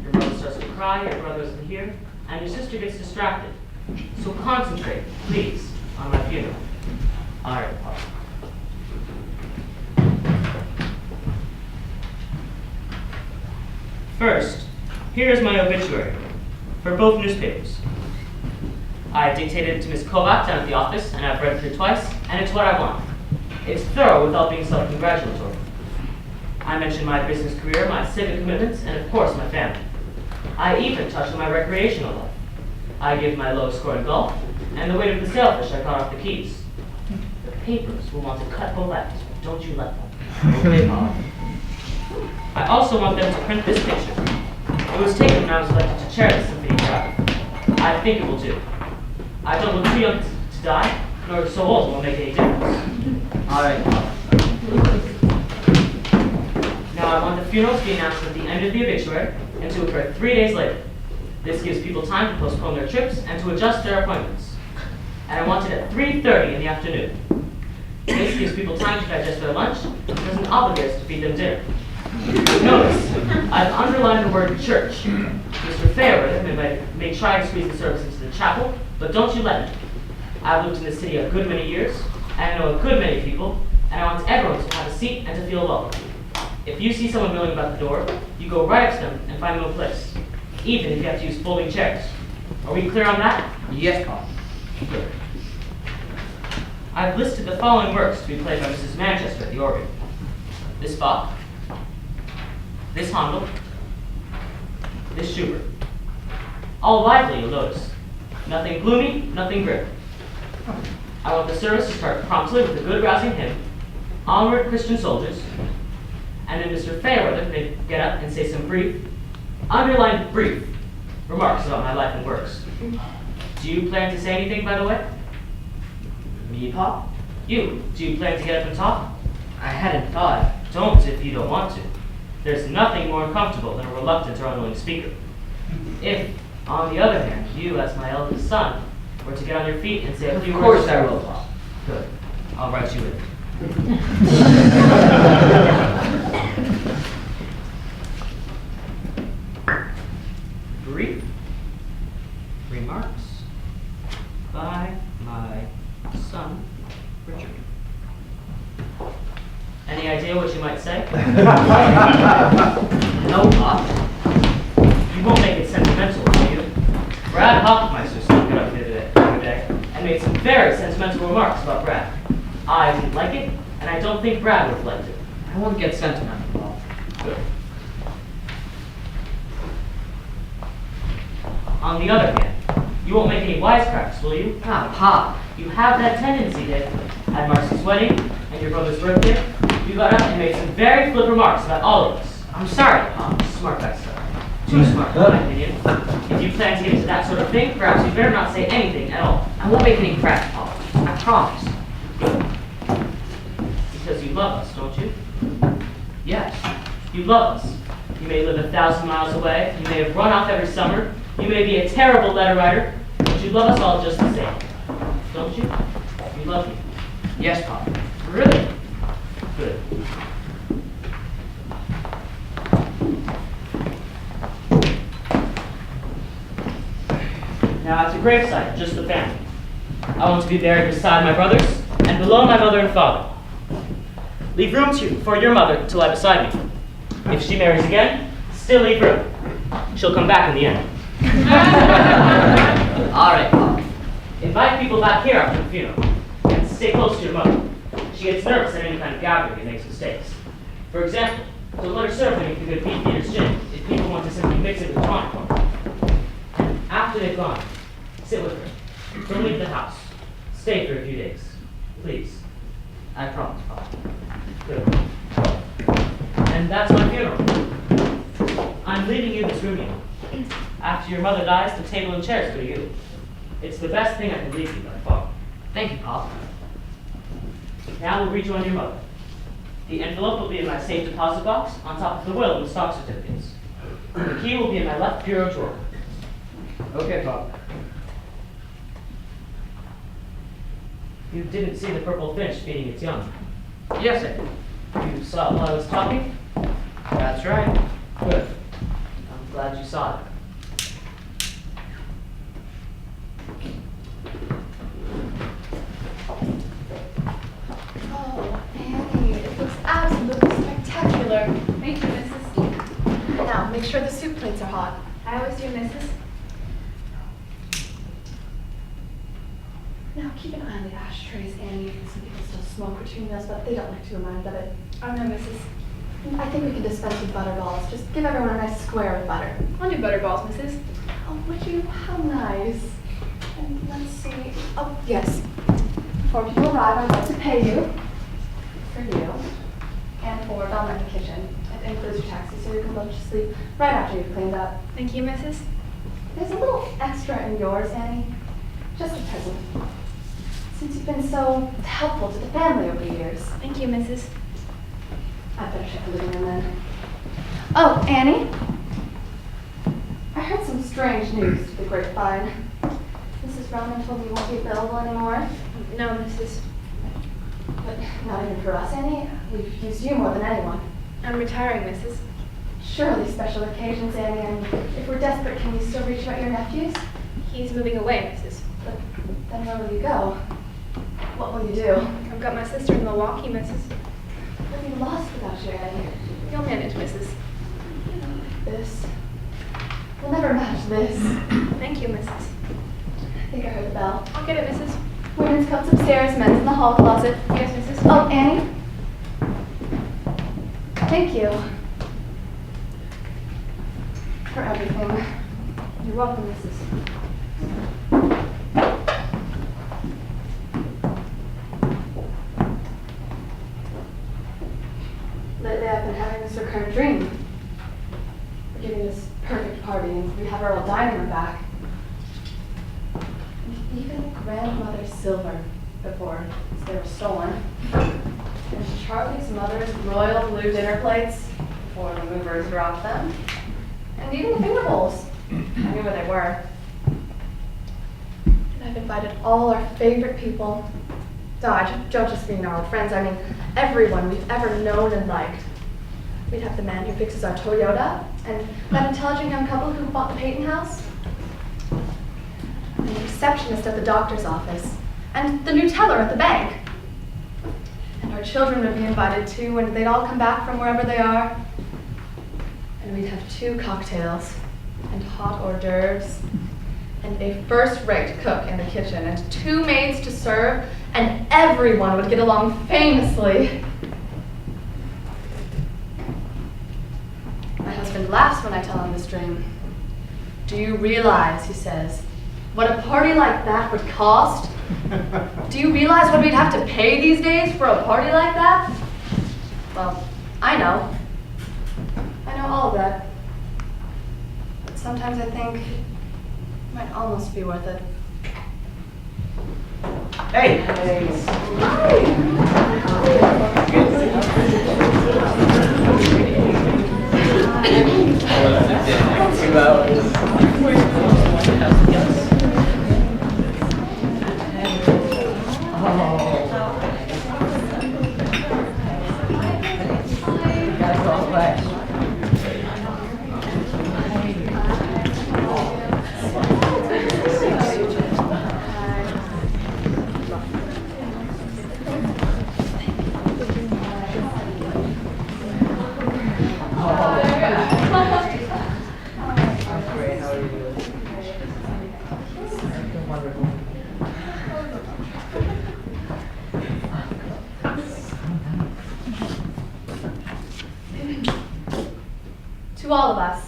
Your mother starts to cry, your brother isn't here, and your sister gets distracted. So concentrate, please, on my funeral. All right, Pop. First, here is my obituary for both newspapers. I dictated it to Miss Kovac down at the office, and I've read it through twice, and it's what I want. It's thorough without being self-congratulatory. I mention my business career, my civic commitments, and of course my family. I even touch on my recreational life. I give my low score in golf, and the weight of the sailfish I caught off the Keys. The papers will want to cut both ends. Don't you let them. Okay, Paul. I also want them to print this picture. It was taken when I was elected to chair the symphony crowd. I think it will do. I don't look too young to die, nor so old won't make any difference. All right, Paul. Now I want the funeral to be announced at the end of the obituary and to occur 3 days later. This gives people time to postpone their trips and to adjust their appointments. And I want it at 3:30 in the afternoon. This gives people time to digest their lunch and doesn't obligate us to feed them dinner. Notice, I've underlined the word church. Mr. Fairweather may try to squeeze the service into the chapel, but don't you let him. I've lived in this city a good many years, and I know a good many people, and I want everyone to have a seat and to feel welcome. If you see someone milling about the door, you go right up to them and find them a place, even if you have to use folding chairs. Are we clear on that? Yes, Pop. Good. I've listed the following works to be played by Mrs. Manchester at the organ. This Bach, this Handel, this Schubert. All lively, you'll notice. Nothing gloomy, nothing grim. I want the service to start promptly with a good rousing hymn, Onward Christian Soldiers, and then Mr. Fairweather may get up and say some brief, underlined brief, remarks about my life and works. Do you plan to say anything, by the way? Me, Pop? You, do you plan to get up and talk? I hadn't thought. Don't if you don't want to. There's nothing more uncomfortable than a reluctant or unwilling speaker. If, on the other hand, you, as my eldest son, were to get on your feet and say a few Of words... course I will, Pop. Good. I'll write you in. Brief remarks by my son, Richard. Any idea what you might say? No, Pop. You won't make it sentimental, will you? Brad Hoffmeister spoke it up the other day and made some very sentimental remarks about Brad. I didn't like it, and I don't think Brad would have liked it. I won't get sentimental, Pop. Good. On the other hand, you won't make any wisecracks, will you? Ah, Pop. You have that tendency, Dick. At Marcy's wedding and your brother's birthday, you got up and made some very flip remarks about all of us. I'm sorry, Pop. Smart guy stuff. Too smart, in my opinion. If you plan to get into that sort of thing, perhaps you better not say anything at all. I won't make any cracks, Pop. I promise. Because you love us, don't you? Yes. You love us. You may live 1,000 miles away. You may have run off every summer. You may be a terrible letter writer. But you love us all just the same. Don't you? You love me. Yes, Pop. Really? Good. Now, it's a gravesite, just the family. I want to be buried beside my brothers and below my mother and father. Leave room for your mother to lie beside me. If she marries again, still leave room. She'll come back in the end. All right, Pop. Invite people back here after the funeral, and stay close to your mother. She gets nervous at any kind of gathering and makes mistakes. For example, don't let her serve anything good beef Peter's gin if people want to simply mix it with tonic water. After they've gone, sit with her. Don't leave the house. Stay for a few days. Please. I promise, Pop. Good. And that's my funeral. I'm leaving you this room, you know. After your mother dies, the table and chairs go to you. It's the best thing I can leave you by far. Thank you, Pop. Now we'll rejoin your mother. The envelope will be in my safe deposit box on top of the will and the stock certificates. The key will be in my left bureau drawer. Okay, Pop. You didn't see the purple finch feeding its young. Yes, I did. You saw it while I was talking? That's right. Good. I'm glad you saw it. Oh, Annie, it looks absolutely spectacular. Thank you, Mrs. Now, make sure the soup plates are hot. I always do, Mrs. Now, keep an eye on the ashtrays, Annie. Some people still smoke between meals, but they don't like to be reminded of it. Oh, no, Mrs. I think we can dispense with butterballs. Just give everyone a nice square of butter. I'll do butterballs, Mrs. Oh, would you? How nice. And let's see. Oh, yes. Before people arrive, I'd like to pay you. For you. And for Belmont in the kitchen. It includes your taxi, so you can both just sleep right after you've cleaned up. Thank you, Mrs. There's a little extra in yours, Annie. Just a present. Since you've been so helpful to the family over the years. Thank you, Mrs. I'd better check the living room then. Oh, Annie. I heard some strange news through the grapevine. Mrs. Roman told me you won't be available anymore. No, Mrs. But not even for us, Annie. We've used you more than anyone. I'm retiring, Mrs. Surely special occasions, Annie, and if we're desperate, can we still reach out your nephews? He's moving away, Mrs. But then where will you go? What will you do? I've got my sister in Milwaukee, Missus. We'll be lost without you, Annie. You'll Get it, Mrs. Women's cups upstairs, men's in the hall closet. Yes, Mrs. Oh, Annie? Thank you. For everything. You're welcome, Mrs. Lately I've been having this recurrent dream. We're giving this perfect party and we have our old dining room back. And even grandmother's silver before they were stolen. And Charlie's mother's royal blue dinner plates before the movers dropped them. And even the finger bowls. I knew where they were. And I've invited all our favorite people. Don't just mean our old friends, I mean everyone we've ever known and liked. We'd have the man who fixes our Toyota, and that intelligent young couple who bought the Peyton house, and the receptionist at the doctor's office, and the new teller at the bank. And our children would be invited too, and they'd all come back from wherever they are. And we'd have 2 cocktails, and hot hors d'oeuvres, and a first-rate cook in the kitchen, and 2 maids to serve, and everyone would get along famously. My husband laughs when I tell him this dream. Do you realize, he says, what a party like that would cost? Do you realize what we'd have to pay these days for a party like that? Well, I know. I know all of that. But sometimes I think it might almost be worth it. Hey! To all of us.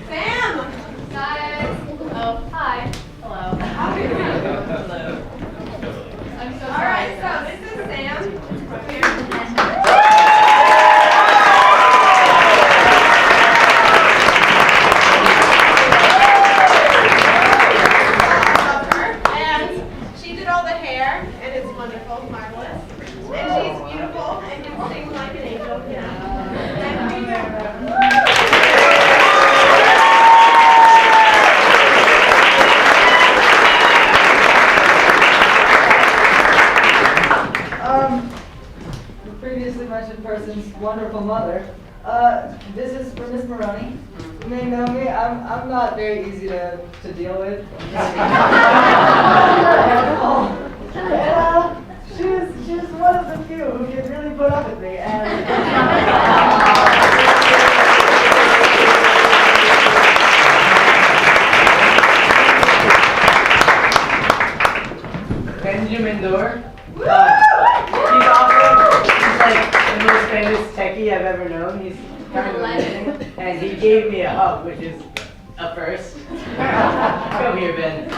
Sam! Guys. Oh, hi. wonderful mother. This is for Miss Maroney. You may know me. I'm not very easy to deal with. And she's one of the few who can really put up with me. And Benjamin Dorr. He's awesome. He's like the most famous techie I've ever known. He's kind of amazing. And he gave me a hug, which is a first. Come here, Ben.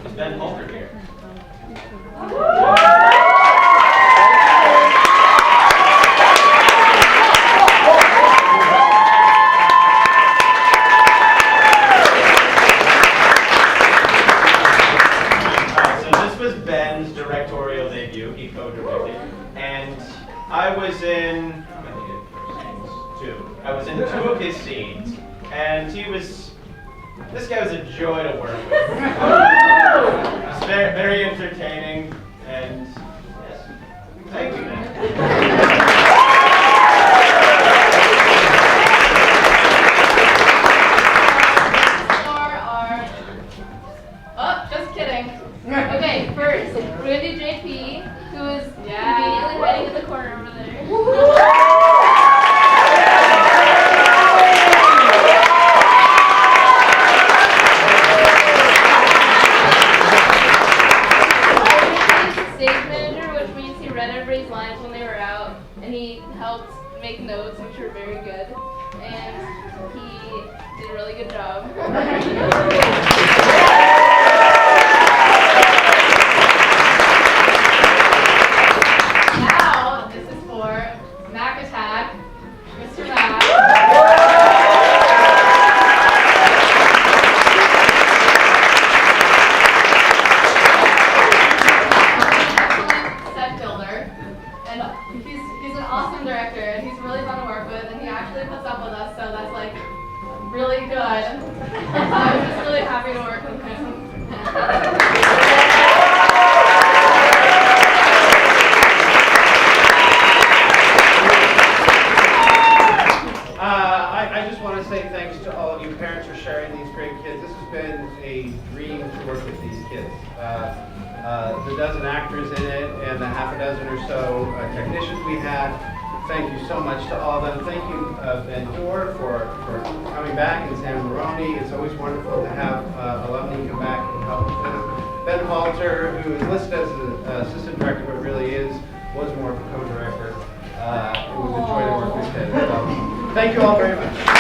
Is Ben Holker here? Ben's directorial debut, he co-directed, and I was in, how many scenes? Two. I was in two of his scenes, and this guy was a joy to work with. He's very, very entertaining, and yes, thank you, man. Just kidding. Okay, first, Randy JP, who is conveniently hiding in the corner over there. Stage manager, which means he read everybody's lines when they were out, and he helped make notes, which were very good, and he did a really good job. He's an awesome director, and he's really fun to work with, and he actually puts up with us, so that's like really good. I was just really happy to work with him. I just want to say thanks to all of you parents for sharing these great kids. This has been a dream to work with these kids. The dozen actors in it and the half a dozen or so technicians we had. Thank you so much to all of them. Thank you, Ben Dorr, for coming back, and Sam Maroney. It's always wonderful to have alumni come back and help with this. Ben Halter, who is listed as an assistant director, but really was more of a co-director. It was a joy to work with him. So, thank you all very much.